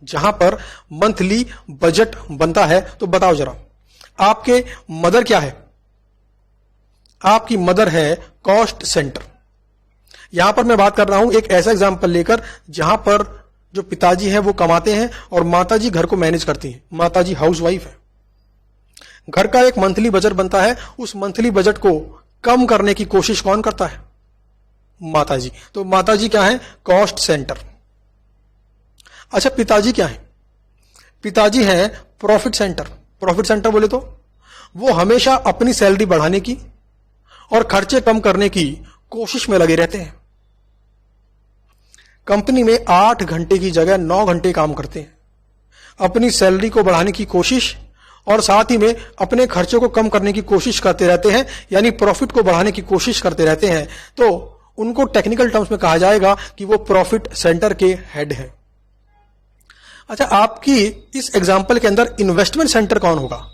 जहां पर मंथली बजट बनता है, तो बताओ जरा, आपके मदर क्या है? आपकी मदर है कॉस्ट सेंटर। यहां पर मैं बात कर रहा हूं एक ऐसा एग्जांपल लेकर जहां पर जो पिताजी हैं वो कमाते हैं और माताजी घर को मैनेज करती हैं। माताजी हाउसवाइफ है। घर का एक मंथली बजट बनता है, उस मंथली बजट को कम करने की कोशिश कौन करता है? माताजी। तो माताजी क्या है? Cost centre. अच्छा, पिताजी क्या है? पिताजी हैं प्रॉफिट सेंटर। प्रॉफिट सेंटर बोले तो वो हमेशा अपनी सैलरी बढ़ाने की और खर्चे कम करने की कोशिश में लगे रहते हैं। कंपनी में 8 घंटे की जगह 9 घंटे काम करते हैं, अपनी सैलरी को बढ़ाने की कोशिश और साथ ही में अपने खर्चों को कम करने की कोशिश करते रहते हैं, यानी प्रॉफिट को बढ़ाने की कोशिश करते रहते हैं। तो उनको टेक्निकल टर्म्स में कहा जाएगा कि वो प्रॉफिट सेंटर के हेड है। अच्छा, आपकी इस एग्जांपल के अंदर इन्वेस्टमेंट सेंटर कौन होगा?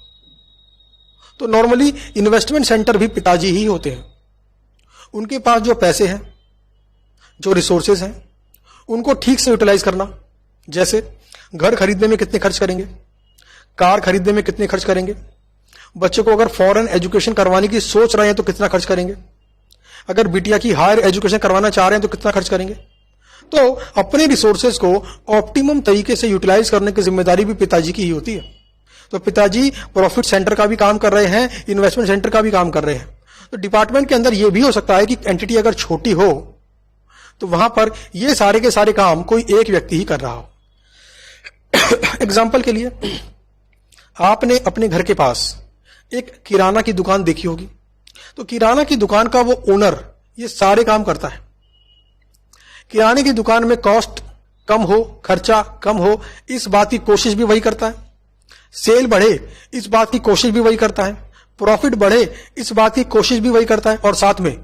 तो नॉर्मली इन्वेस्टमेंट सेंटर भी पिताजी ही होते हैं। उनके पास जो पैसे हैं, जो रिसोर्सेज हैं, उनको ठीक से यूटिलाइज करना। जैसे घर खरीदने में कितने खर्च करेंगे, कार खरीदने में कितने खर्च करेंगे, बच्चे को अगर फॉरेन एजुकेशन करवाने की सोच रहे हैं तो कितना खर्च करेंगे, अगर बिटिया की हायर एजुकेशन करवाना चाह रहे हैं तो कितना खर्च करेंगे। तो अपने रिसोर्सेज को ऑप्टिमम तरीके से यूटिलाइज करने की जिम्मेदारी भी पिताजी की ही होती है। तो पिताजी प्रॉफिट सेंटर का भी काम कर रहे हैं, इन्वेस्टमेंट सेंटर का भी काम कर रहे हैं। तो डिपार्टमेंट के अंदर यह भी हो सकता है कि एंटिटी अगर छोटी हो तो वहां पर ये सारे के सारे काम कोई एक व्यक्ति ही कर रहा हो। एग्जाम्पल के लिए, आपने अपने घर के पास एक किराना की दुकान देखी होगी। तो किराना की दुकान का वो ओनर ये सारे काम करता है। किराने की दुकान में कॉस्ट कम हो, खर्चा कम हो, इस बात की कोशिश भी वही करता है। सेल बढ़े, इस बात की कोशिश भी वही करता है। प्रॉफिट बढ़े, इस बात की कोशिश भी वही करता है। और साथ में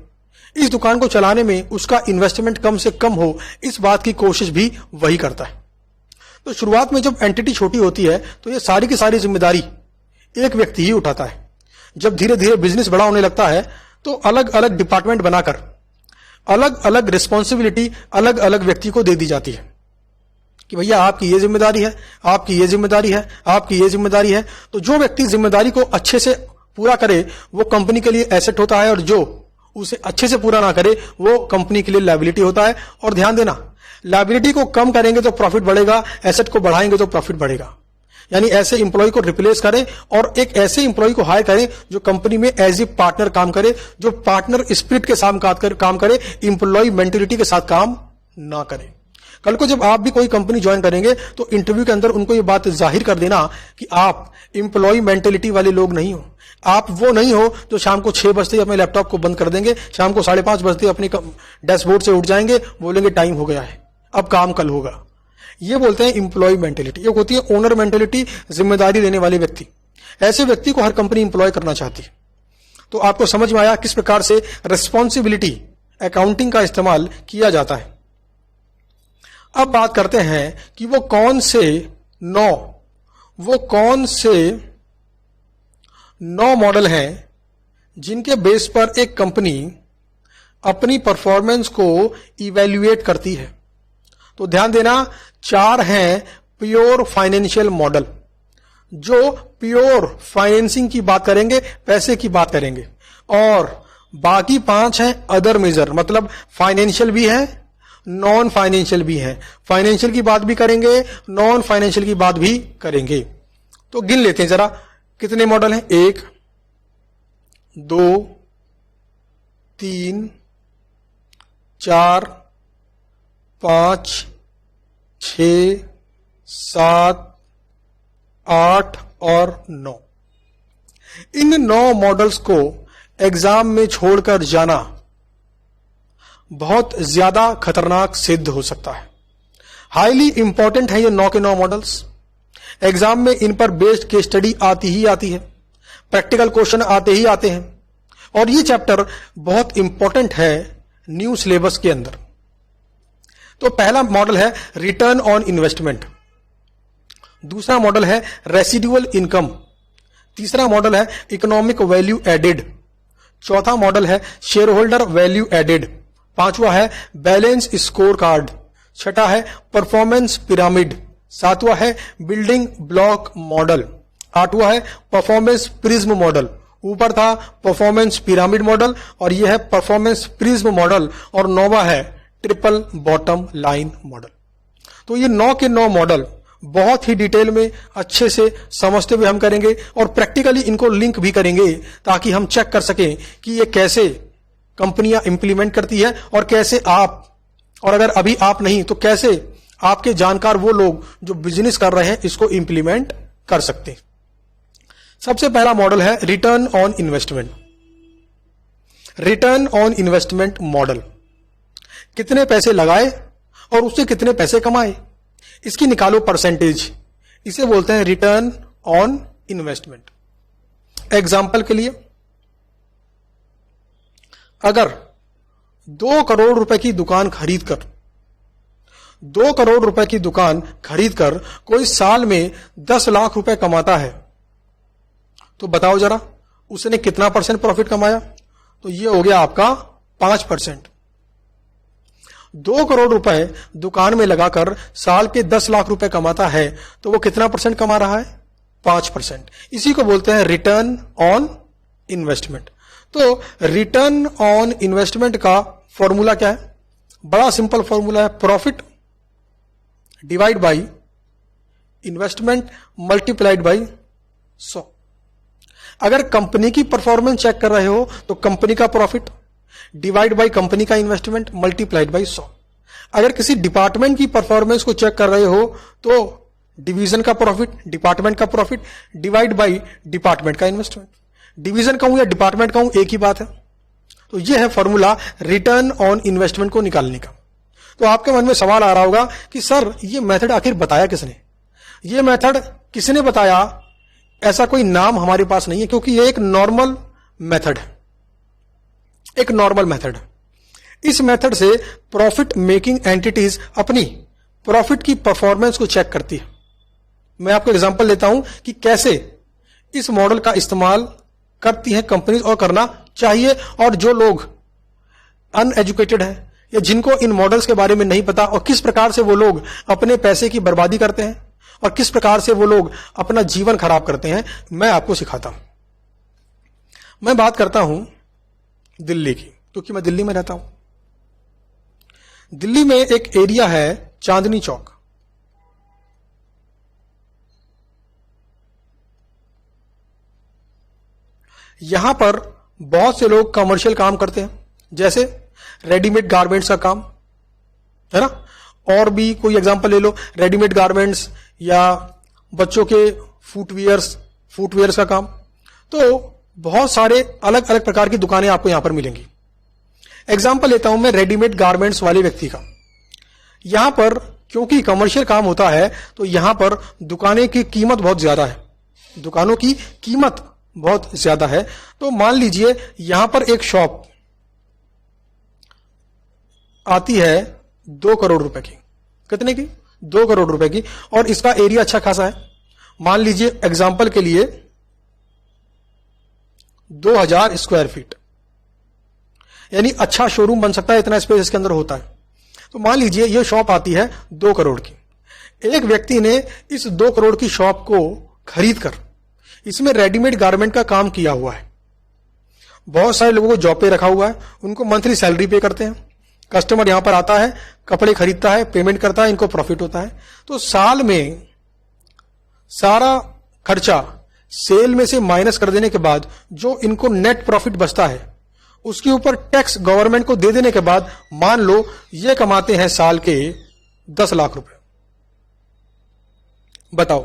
इस दुकान को चलाने में उसका इन्वेस्टमेंट कम से कम हो, इस बात की कोशिश भी वही करता है। तो शुरुआत में जब एंटिटी छोटी होती है तो ये सारी की सारी जिम्मेदारी एक व्यक्ति ही उठाता है। जब धीरे धीरे बिजनेस बड़ा होने लगता है तो अलग अलग डिपार्टमेंट बनाकर अलग अलग रिस्पॉन्सिबिलिटी अलग अलग व्यक्ति को दे दी जाती है कि भैया आपकी ये जिम्मेदारी है, आपकी ये जिम्मेदारी है, आपकी ये जिम्मेदारी है। तो जो व्यक्ति जिम्मेदारी को अच्छे से पूरा करे वो कंपनी के लिए एसेट होता है, और जो उसे अच्छे से पूरा ना करे वो कंपनी के लिए लायबिलिटी होता है। और ध्यान देना, लायबिलिटी को कम करेंगे तो प्रॉफिट बढ़ेगा, एसेट को बढ़ाएंगे तो प्रॉफिट बढ़ेगा। यानी ऐसे इंप्लॉय को रिप्लेस करें और एक ऐसे इंप्लॉय को हायर करें जो कंपनी में एज ए पार्टनर काम करे, जो पार्टनर स्पिरिट के साथ काम करे, इंप्लॉय मेंटेलिटी के साथ काम ना करे। कल को जब आप भी कोई कंपनी ज्वाइन करेंगे तो इंटरव्यू के अंदर उनको ये बात जाहिर कर देना कि आप एम्प्लॉय मेंटेलिटी वाले लोग नहीं हो। आप वो नहीं हो जो शाम को 6 बजते ही अपने लैपटॉप को बंद कर देंगे, शाम को 5:30 बजते ही अपने डैशबोर्ड से उठ जाएंगे, बोलेंगे टाइम हो गया है, अब काम कल होगा। ये बोलते हैं एम्प्लॉय मेंटेलिटी। एक होती है ओनर मेंटेलिटी, जिम्मेदारी लेने वाले व्यक्ति। ऐसे व्यक्ति को हर कंपनी एम्प्लॉय करना चाहती है। तो आपको समझ में आया किस प्रकार से रिस्पॉन्सिबिलिटी अकाउंटिंग का इस्तेमाल किया जाता है। अब बात करते हैं कि वो कौन से 9 मॉडल हैं जिनके बेस पर एक कंपनी अपनी परफॉर्मेंस को इवैल्यूएट करती है। तो ध्यान देना, 4 हैं प्योर फाइनेंशियल मॉडल, जो प्योर फाइनेंसिंग की बात करेंगे, पैसे की बात करेंगे, और बाकी 5 हैं अदर मेजर, मतलब फाइनेंशियल भी है, नॉन फाइनेंशियल भी है। फाइनेंशियल की बात भी करेंगे, नॉन फाइनेंशियल की बात भी करेंगे। तो गिन लेते हैं जरा, कितने मॉडल हैं? 1 2 3 4 5 6 7 8 और 9। इन 9 मॉडल्स को एग्जाम में छोड़कर जाना बहुत ज्यादा खतरनाक सिद्ध हो सकता है। हाईली इंपॉर्टेंट है ये 9 के 9 मॉडल्स। एग्जाम में इन पर बेस्ड केस स्टडी आती ही आती है, प्रैक्टिकल क्वेश्चन आते ही आते हैं, और ये चैप्टर बहुत इंपॉर्टेंट है न्यू सिलेबस के अंदर। तो पहला मॉडल है रिटर्न ऑन इन्वेस्टमेंट, दूसरा मॉडल है रेसिडुअल इनकम, तीसरा मॉडल है इकोनॉमिक वैल्यू एडेड, चौथा मॉडल है शेयर होल्डर वैल्यू एडेड, पांचवा है बैलेंस स्कोर कार्ड, छठा है परफॉर्मेंस पिरामिड, सातवां है बिल्डिंग ब्लॉक मॉडल, आठवां है परफॉर्मेंस प्रिज्म मॉडल। ऊपर था परफॉर्मेंस पिरामिड मॉडल और यह है परफॉर्मेंस प्रिज्म मॉडल, और 9वां है ट्रिपल बॉटम लाइन मॉडल। तो ये 9 के 9 मॉडल बहुत ही डिटेल में अच्छे से समझते हुए हम करेंगे, और प्रैक्टिकली इनको लिंक भी करेंगे ताकि हम चेक कर सकें कि ये कैसे कंपनियां इंप्लीमेंट करती है, और कैसे आप, और अगर अभी आप नहीं तो कैसे आपके जानकार वो लोग जो बिजनेस कर रहे हैं इसको इंप्लीमेंट कर सकते हैं। सबसे पहला मॉडल है return on investment. Return on investment model, कितने पैसे लगाए और उससे कितने पैसे कमाए, इसकी निकालो परसेंटेज, इसे बोलते हैं रिटर्न ऑन इन्वेस्टमेंट। एग्जाम्पल के लिए, अगर 2 करोड़ रुपए की दुकान खरीदकर 2 करोड़ रुपए की दुकान खरीदकर कोई साल में 10 लाख रुपए कमाता है, तो बताओ जरा उसने कितना परसेंट प्रॉफिट कमाया? तो ये हो गया आपका 5%। 2 करोड़ रुपए दुकान में लगाकर साल के 10 लाख रुपए कमाता है, तो वो कितना परसेंट कमा रहा है? 5%। इसी को बोलते हैं रिटर्न ऑन इन्वेस्टमेंट। तो रिटर्न ऑन इन्वेस्टमेंट का फॉर्मूला क्या है? बड़ा सिंपल फॉर्मूला है, profit divide by investment multiplied by 100। अगर कंपनी की परफॉर्मेंस चेक कर रहे हो तो कंपनी का प्रॉफिट डिवाइड बाई कंपनी का इन्वेस्टमेंट मल्टीप्लाइड बाई 100। अगर किसी डिपार्टमेंट की परफॉर्मेंस को चेक कर रहे हो तो डिवीजन का प्रॉफिट, डिपार्टमेंट का प्रॉफिट डिवाइड बाई डिपार्टमेंट का इन्वेस्टमेंट। डिवीजन कहूं या डिपार्टमेंट कहूं एक ही बात है। तो यह है फॉर्मूला रिटर्न ऑन इन्वेस्टमेंट को निकालने का। तो आपके मन में सवाल आ रहा होगा कि सर ये मेथड आखिर बताया किसने? ये मेथड किसने बताया? ऐसा कोई नाम हमारे पास नहीं है, क्योंकि ये एक नॉर्मल मेथड है, एक नॉर्मल मेथड है। इस मेथड से प्रॉफिट मेकिंग एंटिटीज अपनी प्रॉफिट की परफॉर्मेंस को चेक करती है। मैं आपको एग्जांपल लेता हूं कि कैसे इस मॉडल का इस्तेमाल करती हैं कंपनीज और करना चाहिए, और जो लोग अनएजुकेटेड है या जिनको इन मॉडल्स के बारे में नहीं पता, और किस प्रकार से वो लोग अपने पैसे की बर्बादी करते हैं और किस प्रकार से वो लोग अपना जीवन खराब करते हैं, मैं आपको सिखाता हूं। मैं बात करता हूं दिल्ली की, क्योंकि मैं दिल्ली में रहता हूं। दिल्ली में एक एरिया है चांदनी चौक। यहां पर बहुत से लोग कमर्शियल काम करते हैं, जैसे रेडीमेड गारमेंट्स का काम है ना, और भी कोई एग्जांपल ले लो, रेडीमेड गारमेंट्स या बच्चों के फुटवेयर्स का काम। तो बहुत सारे अलग अलग प्रकार की दुकानें आपको यहां पर मिलेंगी। एग्जांपल लेता हूं मैं रेडीमेड गारमेंट्स वाले व्यक्ति का। यहां पर क्योंकि कमर्शियल काम होता है तो यहां पर दुकानें की कीमत बहुत ज्यादा है, दुकानों की कीमत बहुत ज्यादा है। तो मान लीजिए यहां पर एक शॉप आती है 2 करोड़ रुपए की। कितने की? 2 करोड़ रुपए की। और इसका एरिया अच्छा खासा है, मान लीजिए एग्जांपल के लिए 2000 स्क्वायर फीट, यानी अच्छा शोरूम बन सकता है, इतना स्पेस इसके अंदर होता है। तो मान लीजिए यह शॉप आती है 2 करोड़ की। एक व्यक्ति ने इस 2 करोड़ की शॉप को खरीद कर इसमें रेडीमेड गारमेंट का काम किया हुआ है। बहुत सारे लोगों को जॉब पे रखा हुआ है, उनको मंथली सैलरी पे करते हैं। कस्टमर यहां पर आता है, कपड़े खरीदता है, पेमेंट करता है, इनको प्रॉफिट होता है। तो साल में सारा खर्चा सेल में से माइनस कर देने के बाद जो इनको नेट प्रॉफिट बचता है उसके ऊपर टैक्स गवर्नमेंट को दे देने के बाद मान लो ये कमाते हैं साल के 10 लाख रुपए। बताओ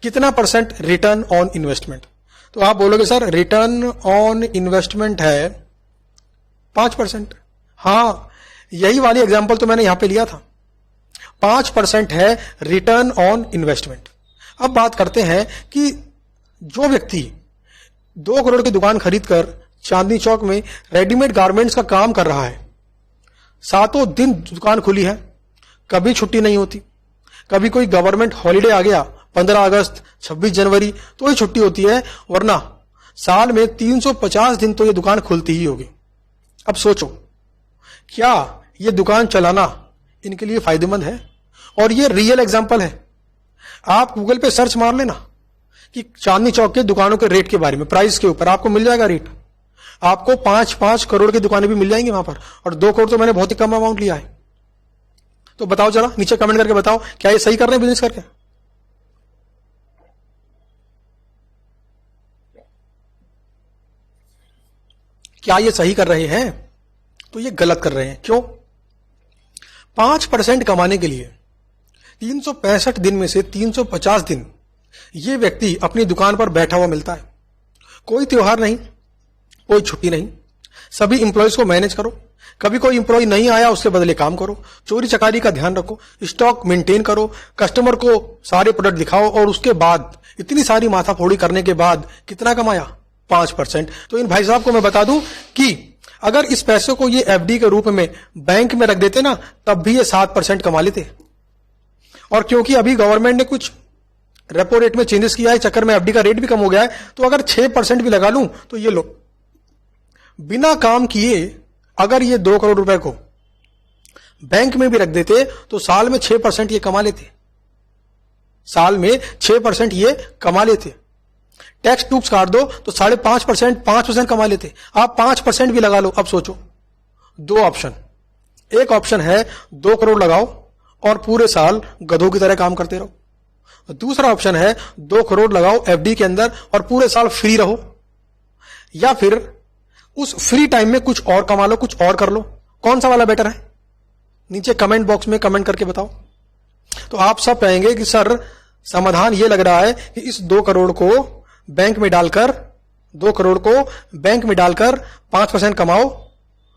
कितना परसेंट रिटर्न ऑन इन्वेस्टमेंट? तो आप बोलोगे सर रिटर्न ऑन इन्वेस्टमेंट है 5%। हां, यही वाली एग्जांपल तो मैंने यहां पे लिया था। 5% है रिटर्न ऑन इन्वेस्टमेंट। अब बात करते हैं कि जो व्यक्ति 2 करोड़ की दुकान खरीदकर चांदनी चौक में रेडीमेड गारमेंट्स का काम कर रहा है, सातों दिन दुकान खुली है, कभी छुट्टी नहीं होती, कभी कोई गवर्नमेंट हॉलिडे आ गया 15 अगस्त 26 जनवरी तो ही छुट्टी होती है, वरना साल में 350 दिन तो ये दुकान खुलती ही होगी। अब सोचो क्या ये दुकान चलाना इनके लिए फायदेमंद है? और ये रियल एग्जांपल है। आप गूगल पे सर्च मार लेना कि चांदनी चौक के दुकानों के रेट के बारे में, प्राइस के ऊपर आपको मिल जाएगा रेट। आपको 5-5 करोड़ की दुकानें भी मिल जाएंगी वहां पर, और 2 करोड़ तो मैंने बहुत ही कम अमाउंट लिया है। तो बताओ जरा नीचे कमेंट करके बताओ क्या ये सही कर रहे हैं बिजनेस करके? क्या ये सही कर रहे हैं? तो ये गलत कर रहे हैं। क्यों? 5% कमाने के लिए 365 दिन में से 350 दिन ये व्यक्ति अपनी दुकान पर बैठा हुआ मिलता है। कोई त्योहार नहीं, कोई छुट्टी नहीं, सभी इंप्लॉइज को मैनेज करो, कभी कोई इंप्लॉय नहीं आया उसके बदले काम करो, चोरी चकारी का ध्यान रखो, स्टॉक मेंटेन करो, कस्टमर को सारे प्रोडक्ट दिखाओ, और उसके बाद इतनी सारी माथाफोड़ी करने के बाद कितना कमाया? 5%। तो इन भाई साहब को मैं बता दूं कि अगर इस पैसे को ये एफडी के रूप में बैंक में रख देते ना, तब भी ये 7% कमा लेते। और क्योंकि अभी गवर्नमेंट ने कुछ रेपो रेट में चेंजेस किया है, चक्कर में एफडी का रेट भी कम हो गया है, तो अगर 6% भी लगा लूं तो ये लो बिना काम किए अगर ये 2 करोड़ रुपए को बैंक में भी रख देते तो साल में 6% ये कमा लेते। साल में 6% ये कमा लेते। टैक्स टूक्स काट दो तो 5.5%, 5% कमा लेते। आप 5% भी लगा लो। अब सोचो, 2 ऑप्शन। एक ऑप्शन है 2 करोड़ लगाओ और पूरे साल गधों की तरह काम करते रहो। दूसरा ऑप्शन है 2 करोड़ लगाओ एफडी के अंदर और पूरे साल फ्री रहो, या फिर उस फ्री टाइम में कुछ और कमा लो, कुछ और कर लो। कौन सा वाला बेटर है? नीचे कमेंट बॉक्स में कमेंट करके बताओ। तो आप सब कहेंगे कि सर समाधान ये लग रहा है कि इस 2 करोड़ को बैंक में डालकर 5% कमाओ,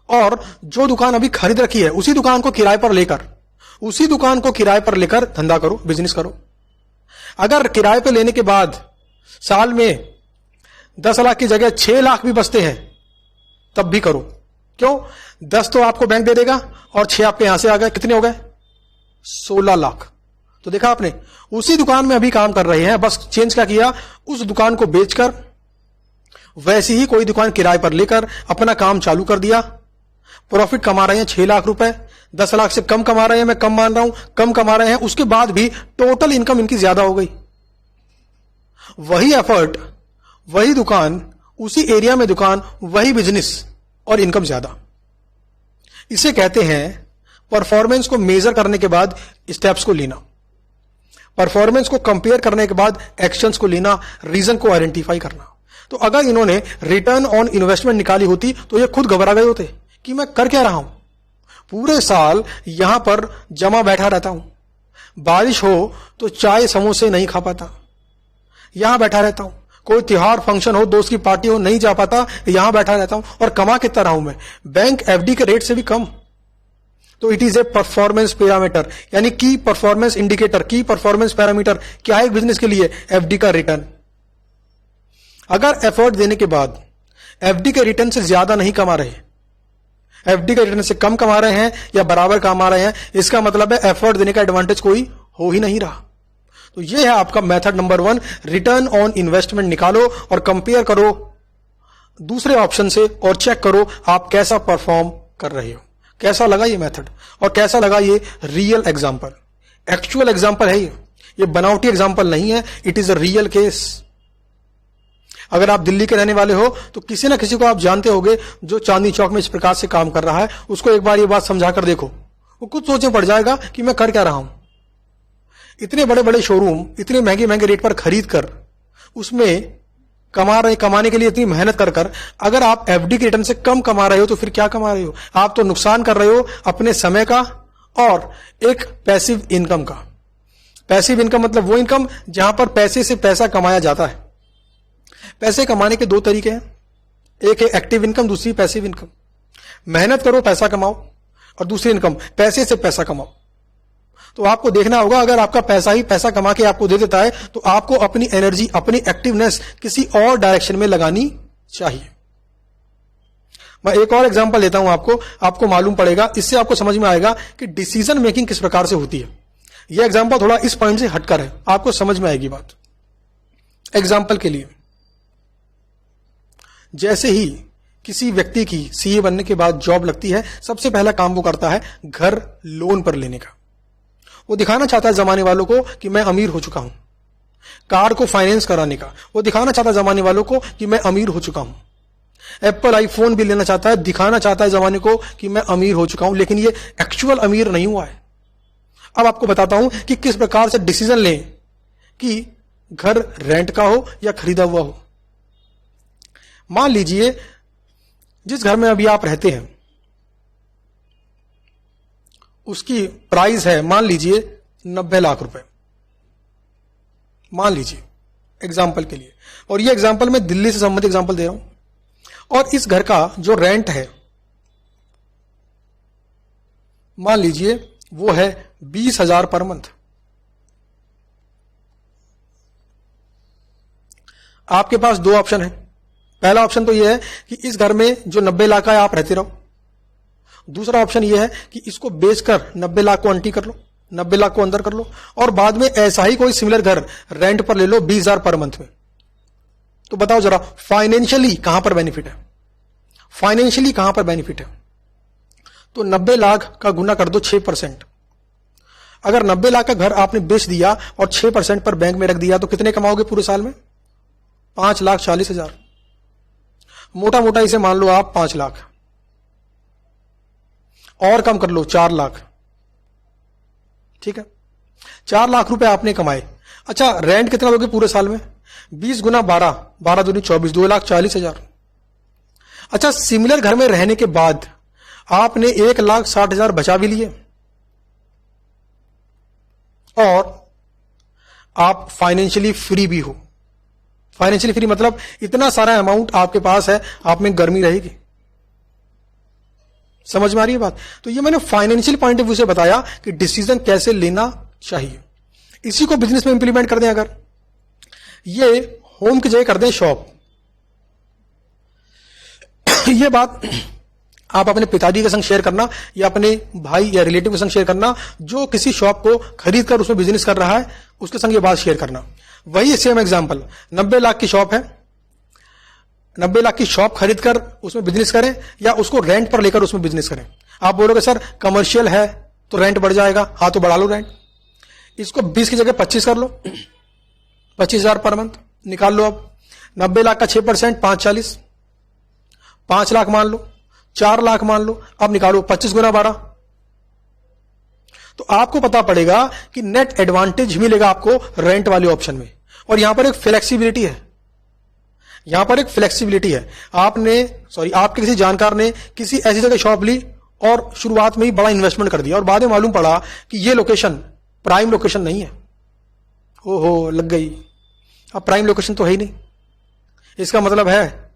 और जो दुकान अभी खरीद रखी है उसी दुकान को किराए पर लेकर धंधा करो, बिजनेस करो। अगर किराए पर लेने के बाद साल में 10 लाख की जगह 6 लाख भी बचते हैं तब भी करो। क्यों? 10 तो आपको बैंक दे देगा और 6 आपके यहां से आ गए, कितने हो गए? 16 लाख। तो देखा आपने, उसी दुकान में अभी काम कर रहे हैं, बस चेंज क्या किया, उस दुकान को बेचकर वैसी ही कोई दुकान किराए पर लेकर अपना काम चालू कर दिया। प्रॉफिट कमा रहे हैं 6 लाख रुपए, 10 लाख से कम कमा रहे हैं, मैं कम मान रहा हूं, कम कमा रहे हैं, उसके बाद भी टोटल इनकम इनकी ज्यादा हो गई। वही एफर्ट, वही दुकान, उसी एरिया में दुकान, वही बिजनेस और इनकम ज्यादा। इसे कहते हैं परफॉर्मेंस को मेजर करने के बाद स्टेप्स को लेना, परफॉर्मेंस को कंपेयर करने के बाद एक्शंस को लेना, रीजन को आइडेंटिफाई करना। तो अगर इन्होंने रिटर्न ऑन इन्वेस्टमेंट निकाली होती तो ये खुद घबरा गए होते कि मैं कर क्या रहा हूं, पूरे साल यहां पर जमा बैठा रहता हूं, बारिश हो तो चाय समोसे नहीं खा पाता, यहां बैठा रहता हूं, कोई त्योहार फंक्शन हो, दोस्त की पार्टी हो, नहीं जा पाता, यहां बैठा रहता हूं, और कमा कितना रहा हूं मैं, बैंक एफडी के रेट से भी कम। तो it is a performance parameter, यानी की परफॉर्मेंस इंडिकेटर, की परफॉर्मेंस पैरामीटर क्या है बिजनेस के लिए? एफडी का रिटर्न। अगर एफर्ट देने के बाद एफडी के रिटर्न से ज्यादा नहीं कमा रहे, एफडी के रिटर्न से कम कमा रहे हैं या बराबर कमा रहे हैं, इसका मतलब है एफर्ट देने का एडवांटेज कोई हो ही नहीं रहा। तो यह है आपका method number 1, return on investment निकालो और कंपेयर करो दूसरे ऑप्शन से और चेक करो आप कैसा परफॉर्म कर रहे हो। कैसा लगा ये मेथड और कैसा लगा ये रियल एग्जांपल? एक्चुअल एग्जांपल है ये बनावटी एग्जांपल नहीं है, it is a real case. अगर आप दिल्ली के रहने वाले हो तो किसी ना किसी को आप जानते होगे जो चांदनी चौक में इस प्रकार से काम कर रहा है, उसको एक बार ये बात समझा कर देखो, वो कुछ सोचने पड़ जाएगा कि मैं कर क्या रहा हूं। इतने बड़े बड़े शोरूम इतने महंगे महंगे रेट पर खरीद कर उसमें कमाने के लिए इतनी मेहनत कर अगर आप एफडी के रिटर्न से कम कमा रहे हो तो फिर क्या कमा रहे हो? आप तो नुकसान कर रहे हो अपने समय का और एक पैसिव इनकम का। पैसिव इनकम मतलब वो इनकम जहां पर पैसे से पैसा कमाया जाता है। पैसे कमाने के 2 तरीके हैं, एक है एक्टिव इनकम, दूसरी पैसिव इनकम। मेहनत करो पैसा कमाओ, और दूसरी इनकम पैसे से पैसा कमाओ। तो आपको देखना होगा, अगर आपका पैसा ही पैसा कमा के आपको दे देता है तो आपको अपनी एनर्जी, अपनी एक्टिवनेस किसी और डायरेक्शन में लगानी चाहिए। मैं एक और एग्जांपल लेता हूं आपको मालूम पड़ेगा, इससे आपको समझ में आएगा कि डिसीजन मेकिंग किस प्रकार से होती है। यह एग्जांपल थोड़ा इस पॉइंट से हटकर है, आपको समझ में आएगी बात। एग्जांपल के लिए, जैसे ही किसी व्यक्ति की सीए बनने के बाद जॉब लगती है, सबसे पहला काम वो करता है घर लोन पर लेने का। वो दिखाना चाहता है जमाने वालों को कि मैं अमीर हो चुका हूं। कार को फाइनेंस कराने का, वो दिखाना चाहता है जमाने वालों को कि मैं अमीर हो चुका हूं। एप्पल आईफोन भी लेना चाहता है, दिखाना चाहता है जमाने को कि मैं अमीर हो चुका हूं, लेकिन ये एक्चुअल अमीर नहीं हुआ है। अब आपको बताता हूं कि किस प्रकार से डिसीजन लें कि घर रेंट का हो या खरीदा हुआ हो। मान लीजिए जिस घर में अभी आप रहते हैं उसकी प्राइस है मान लीजिए 90 लाख रुपए, मान लीजिए एग्जाम्पल के लिए, और ये एग्जाम्पल मैं दिल्ली से संबंधित एग्जाम्पल दे रहा हूं। और इस घर का जो रेंट है मान लीजिए वो है 20,000 पर मंथ। आपके पास 2 ऑप्शन है। पहला ऑप्शन तो यह है कि इस घर में जो 90 लाख का है आप रहते रहो। दूसरा ऑप्शन यह है कि इसको बेचकर 90 लाख को अंटी कर लो, 90 लाख को अंदर कर लो, और बाद में ऐसा ही कोई सिमिलर घर रेंट पर ले लो 20,000 पर मंथ में। तो बताओ जरा फाइनेंशियली कहां पर बेनिफिट है? फाइनेंशियली कहां पर बेनिफिट है? तो 90 लाख का गुना कर दो 6%। अगर 90 लाख का घर आपने बेच दिया और 6% पर बैंक में रख दिया तो कितने कमाओगे पूरे साल में? 5,40,000। मोटा मोटा इसे मान लो आप 5 लाख, और कम कर लो 4 लाख। ठीक है, 4 लाख रुपए आपने कमाए। अच्छा, रेंट कितना लोगे पूरे साल में? 20 गुना 12, 12 दूनी 24, 2,40,000। अच्छा, सिमिलर घर में रहने के बाद आपने 1,60,000 बचा भी लिए और आप फाइनेंशियली फ्री भी हो। फाइनेंशियली फ्री मतलब इतना सारा अमाउंट आपके पास है, आप में गर्मी रहेगी। समझ में आ रही है बात? तो ये मैंने फाइनेंशियल पॉइंट ऑफ व्यू से बताया कि डिसीजन कैसे लेना चाहिए। इसी को बिजनेस में इंप्लीमेंट कर दें, अगर ये होम की जगह कर दें शॉप। ये बात आप अपने पिताजी के संग शेयर करना या अपने भाई या रिलेटिव के संग शेयर करना जो किसी शॉप को खरीद कर उसमें बिजनेस कर रहा है, उसके संग ये बात शेयर करना। वही सेम एग्जांपल, 90 लाख की शॉप है, 90 लाख की शॉप खरीद कर उसमें बिजनेस करें या उसको रेंट पर लेकर उसमें बिजनेस करें। आप बोलोगे सर कमर्शियल है तो रेंट बढ़ जाएगा। हाँ तो बढ़ा लो रेंट, इसको 20 की जगह 25 कर लो, 25,000 पर मंथ निकाल लो। अब 90 लाख का 6% 5,40, 5 लाख मान लो, 4 लाख मान लो, अब निकालो 25 गुना 12। तो आपको पता पड़ेगा कि नेट एडवांटेज मिलेगा आपको रेंट वाले ऑप्शन में। और यहां पर एक फ्लेक्सिबिलिटी है, यहां पर एक फ्लेक्सिबिलिटी है। आपके किसी जानकार ने किसी ऐसी जगह शॉप ली और शुरुआत में ही बड़ा इन्वेस्टमेंट कर दिया और बाद में मालूम पड़ा कि ये लोकेशन प्राइम लोकेशन नहीं है। ओहो, लग गई, अब प्राइम लोकेशन तो है ही नहीं। इसका मतलब है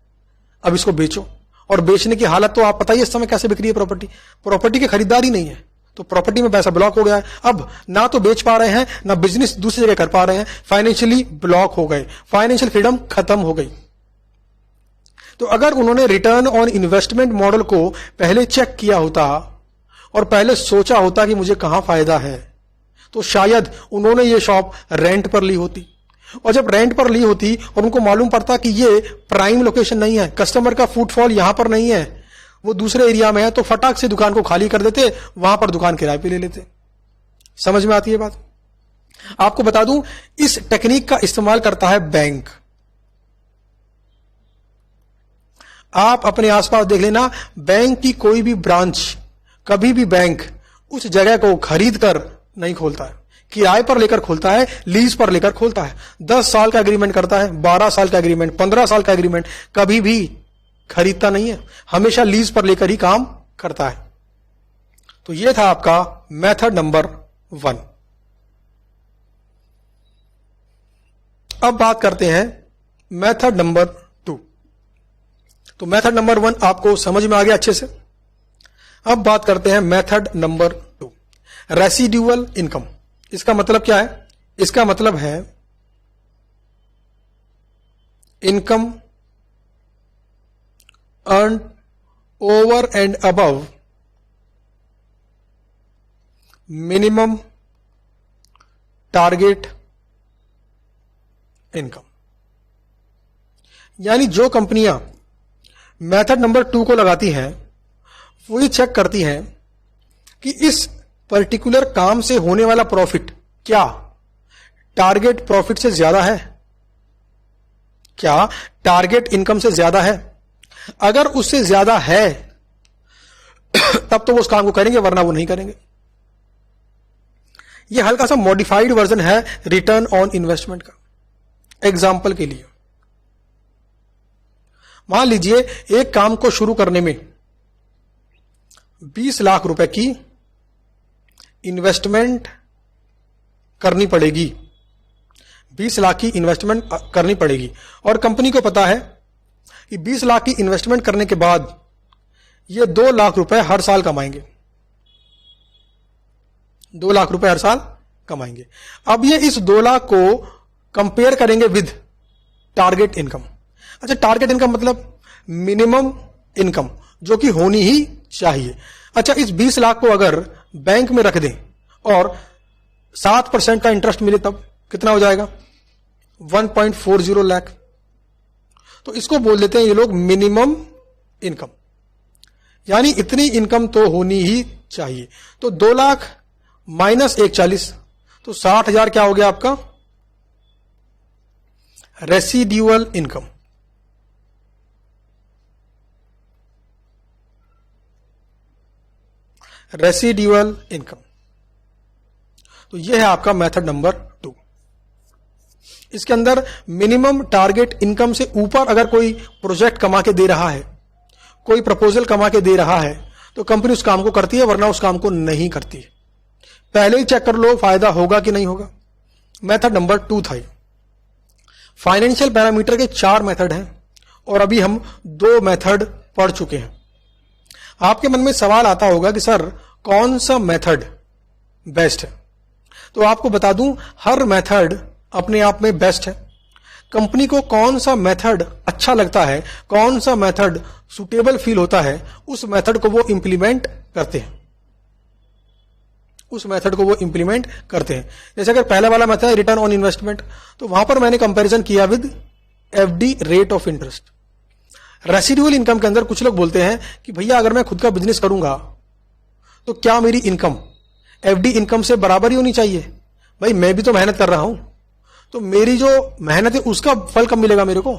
अब इसको बेचो, और बेचने की हालत तो आप पता ही इस समय कैसे बिक रही है प्रॉपर्टी। प्रॉपर्टी की खरीदारी नहीं है, तो प्रॉपर्टी में पैसा ब्लॉक हो गया है। अब ना तो बेच पा रहे हैं, ना बिजनेस दूसरी जगह कर पा रहे हैं, फाइनेंशियली ब्लॉक हो गए, फाइनेंशियल फ्रीडम खत्म हो गई। तो अगर उन्होंने रिटर्न ऑन इन्वेस्टमेंट मॉडल को पहले चेक किया होता और पहले सोचा होता कि मुझे कहां फायदा है, तो शायद उन्होंने ये शॉप रेंट पर ली होती। और जब रेंट पर ली होती और उनको मालूम पड़ता कि ये प्राइम लोकेशन नहीं है, कस्टमर का फुटफॉल यहां पर नहीं है, वो दूसरे एरिया में है, तो फटाक से दुकान को खाली कर देते, वहां पर दुकान किराए पे ले लेते। समझ में आती है बात? आपको बता दूं, इस टेक्निक का इस्तेमाल करता है बैंक। आप अपने आसपास देख लेना, बैंक की कोई भी ब्रांच, कभी भी बैंक उस जगह को खरीद कर नहीं खोलता है, किराए पर लेकर खोलता है, लीज पर लेकर खोलता है। 10 साल का एग्रीमेंट करता है, 12 साल का एग्रीमेंट, 15 साल का एग्रीमेंट, कभी भी खरीदता नहीं है, हमेशा लीज पर लेकर ही काम करता है। तो यह था आपका मेथड नंबर 1। अब बात करते हैं मेथड नंबर 2। तो मेथड नंबर 1 आपको समझ में आ गया अच्छे से। अब बात करते हैं मेथड नंबर 2, रेसिड्यूअल इनकम। इसका मतलब क्या है? इसका मतलब है income earn over and above minimum target income. यानी जो कंपनियां मेथड नंबर 2 को लगाती हैं, वो ये चेक करती हैं कि इस पर्टिकुलर काम से होने वाला प्रॉफिट क्या टारगेट प्रॉफिट से ज्यादा है, क्या टारगेट इनकम से ज्यादा है। अगर उससे ज्यादा है तब तो वो उस काम को करेंगे, वरना वो नहीं करेंगे। ये हल्का सा मॉडिफाइड वर्जन है रिटर्न ऑन इन्वेस्टमेंट का। एग्जाम्पल के लिए मान लीजिए एक काम को शुरू करने में 20 लाख रुपए की इन्वेस्टमेंट करनी पड़ेगी, 20 लाख की इन्वेस्टमेंट करनी पड़ेगी, और कंपनी को पता है कि 20 लाख की इन्वेस्टमेंट करने के बाद ये 2 लाख रुपए हर साल कमाएंगे, 2 लाख रुपए हर साल कमाएंगे। अब ये इस 2 लाख को कंपेयर करेंगे विद टारगेट इनकम। अच्छा, टारगेट इनकम मतलब मिनिमम इनकम जो कि होनी ही चाहिए। अच्छा, इस 20 लाख को अगर बैंक में रख दें और 7% का इंटरेस्ट मिले, तब कितना हो जाएगा? 1.40 लाख। तो इसको बोल देते हैं ये लोग मिनिमम इनकम, यानी इतनी इनकम तो होनी ही चाहिए। तो 2 लाख माइनस 140, तो 60,000 क्या हो गया आपका? Residual income. Residual income. तो यह है आपका मेथड नंबर 2। इसके अंदर मिनिमम टारगेट इनकम से ऊपर अगर कोई प्रोजेक्ट कमा के दे रहा है, कोई प्रपोजल कमा के दे रहा है, तो कंपनी उस काम को करती है, वरना उस काम को नहीं करती है। पहले ही चेक कर लो फायदा होगा कि नहीं होगा। मेथड नंबर 2 था। फाइनेंशियल पैरामीटर के 4 मेथड हैं और अभी हम 2 मेथड पढ़ चुके हैं। आपके मन में सवाल आता होगा कि सर कौन सा मेथड बेस्ट है? तो आपको बता दूं, हर मेथड अपने आप में बेस्ट है। कंपनी को कौन सा मेथड अच्छा लगता है, कौन सा मेथड सुटेबल फील होता है, उस मेथड को वो इंप्लीमेंट करते हैं, उस मेथड को वो इंप्लीमेंट करते हैं। जैसे अगर पहला वाला मेथड है रिटर्न ऑन इन्वेस्टमेंट, तो वहां पर मैंने कंपैरिजन किया with FD, rate of interest. Residual income के अंदर कुछ लोग बोलते हैं कि भैया अगर मैं खुद का बिजनेस करूंगा तो क्या मेरी इनकम एफडी इनकम से बराबर ही होनी चाहिए? भाई मैं भी तो मेहनत कर रहा हूं, तो मेरी जो मेहनत है उसका फल कब मिलेगा मेरे को?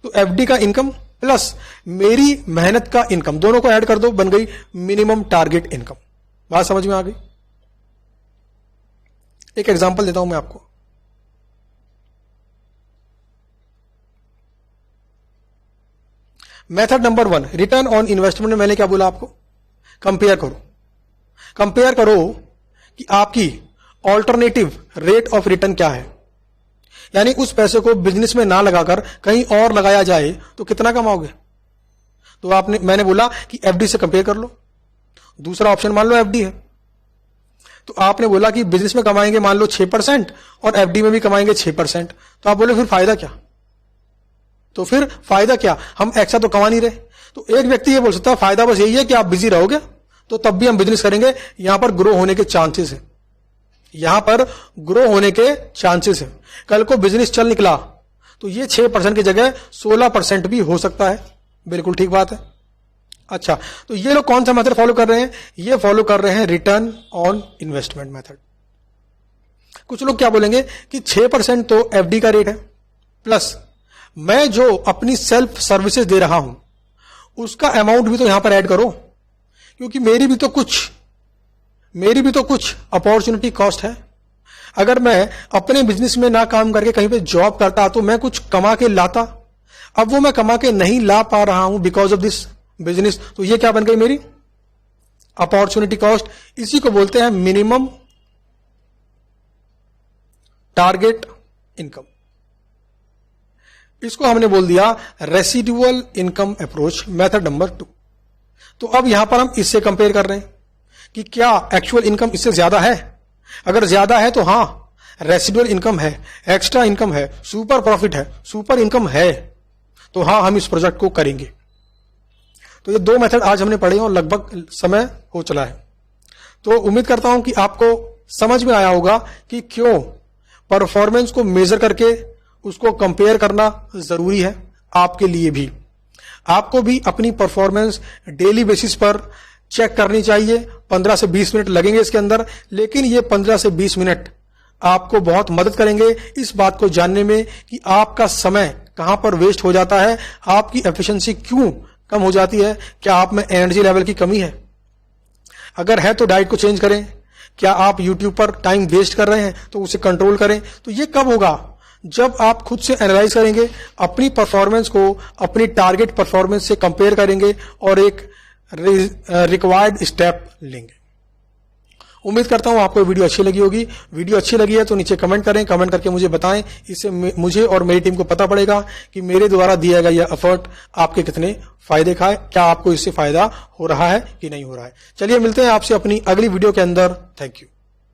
तो एफडी का इनकम प्लस मेरी मेहनत का इनकम, दोनों को ऐड कर दो, बन गई मिनिमम टारगेट इनकम। बात समझ में आ गई? एक एग्जांपल देता हूं मैं आपको। Method number 1 return on investment में मैंने क्या बोला आपको कंपेयर करो कि आपकी ऑल्टरनेटिव रेट ऑफ रिटर्न क्या है, यानी उस पैसे को बिजनेस में ना लगाकर कहीं और लगाया जाए तो कितना कमाओगे। तो मैंने बोला कि एफडी से कंपेयर कर लो। दूसरा ऑप्शन मान लो एफडी है, तो आपने बोला कि बिजनेस में कमाएंगे मान लो 6% और एफडी में भी कमाएंगे 6%, तो आप बोले फिर फायदा क्या। तो फिर फायदा क्या, हम एक्स्ट्रा तो कमा नहीं रहे। तो एक व्यक्ति ये बोल सकता है फायदा बस यही है कि आप बिजी रहोगे तो तब भी हम बिजनेस करेंगे, यहां पर ग्रो होने के चांसेस है, यहां पर ग्रो होने के चांसेस है। कल को बिजनेस चल निकला तो ये 6% की जगह 16% भी हो सकता है। बिल्कुल ठीक बात है। अच्छा, तो ये लोग कौन सा मेथड फॉलो कर रहे हैं, ये फॉलो कर रहे हैं रिटर्न ऑन इन्वेस्टमेंट मेथड। कुछ लोग क्या बोलेंगे कि 6% तो एफडी का रेट है, प्लस मैं जो अपनी सेल्फ सर्विसेज दे रहा हूं उसका अमाउंट भी तो यहां पर ऐड करो, क्योंकि मेरी भी तो कुछ अपॉर्चुनिटी कॉस्ट है। अगर मैं अपने बिजनेस में ना काम करके कहीं पे जॉब करता तो मैं कुछ कमा के लाता, अब वो मैं कमा के नहीं ला पा रहा हूं बिकॉज ऑफ दिस बिजनेस, तो ये क्या बन गई मेरी अपॉर्चुनिटी कॉस्ट। इसी को बोलते हैं मिनिमम टारगेट इनकम। इसको हमने बोल दिया residual income approach, method number 2। तो अब यहां पर हम इससे कंपेयर कर रहे हैं कि क्या एक्चुअल इनकम इससे ज्यादा है। अगर ज्यादा है तो हां रेसिडुअल इनकम है, एक्स्ट्रा इनकम है, सुपर प्रॉफिट है, सुपर इनकम है, तो हां हम इस प्रोजेक्ट को करेंगे। तो ये 2 मेथड आज हमने पढ़े और लगभग समय हो चला है। तो उम्मीद करता हूं कि आपको समझ में आया होगा कि क्यों परफॉर्मेंस को मेजर करके उसको कंपेयर करना जरूरी है आपके लिए भी। आपको भी अपनी परफॉर्मेंस डेली बेसिस पर चेक करनी चाहिए। 15 से 20 मिनट लगेंगे इसके अंदर, लेकिन ये 15 से 20 मिनट आपको बहुत मदद करेंगे इस बात को जानने में कि आपका समय कहां पर वेस्ट हो जाता है, आपकी एफिशिएंसी क्यों कम हो जाती है, क्या आप में एनर्जी लेवल की कमी है, अगर है तो डाइट को चेंज करें, क्या आप यूट्यूब पर टाइम वेस्ट कर रहे हैं तो उसे कंट्रोल करें। तो ये कब होगा, जब आप खुद से एनालाइज करेंगे, अपनी परफॉर्मेंस को अपनी टारगेट परफॉर्मेंस से कंपेयर करेंगे और एक रिक्वायर्ड स्टेप लेंगे। उम्मीद करता हूं आपको वीडियो अच्छी लगी होगी। वीडियो अच्छी लगी है तो नीचे कमेंट करें, कमेंट करके मुझे बताएं। इससे मुझे और मेरी टीम को पता पड़ेगा कि मेरे द्वारा दिया गया यह एफर्ट आपके कितने फायदे का है, क्या आपको इससे फायदा हो रहा है कि नहीं हो रहा है। चलिए मिलते हैं आपसे अपनी अगली वीडियो के अंदर। Thank you.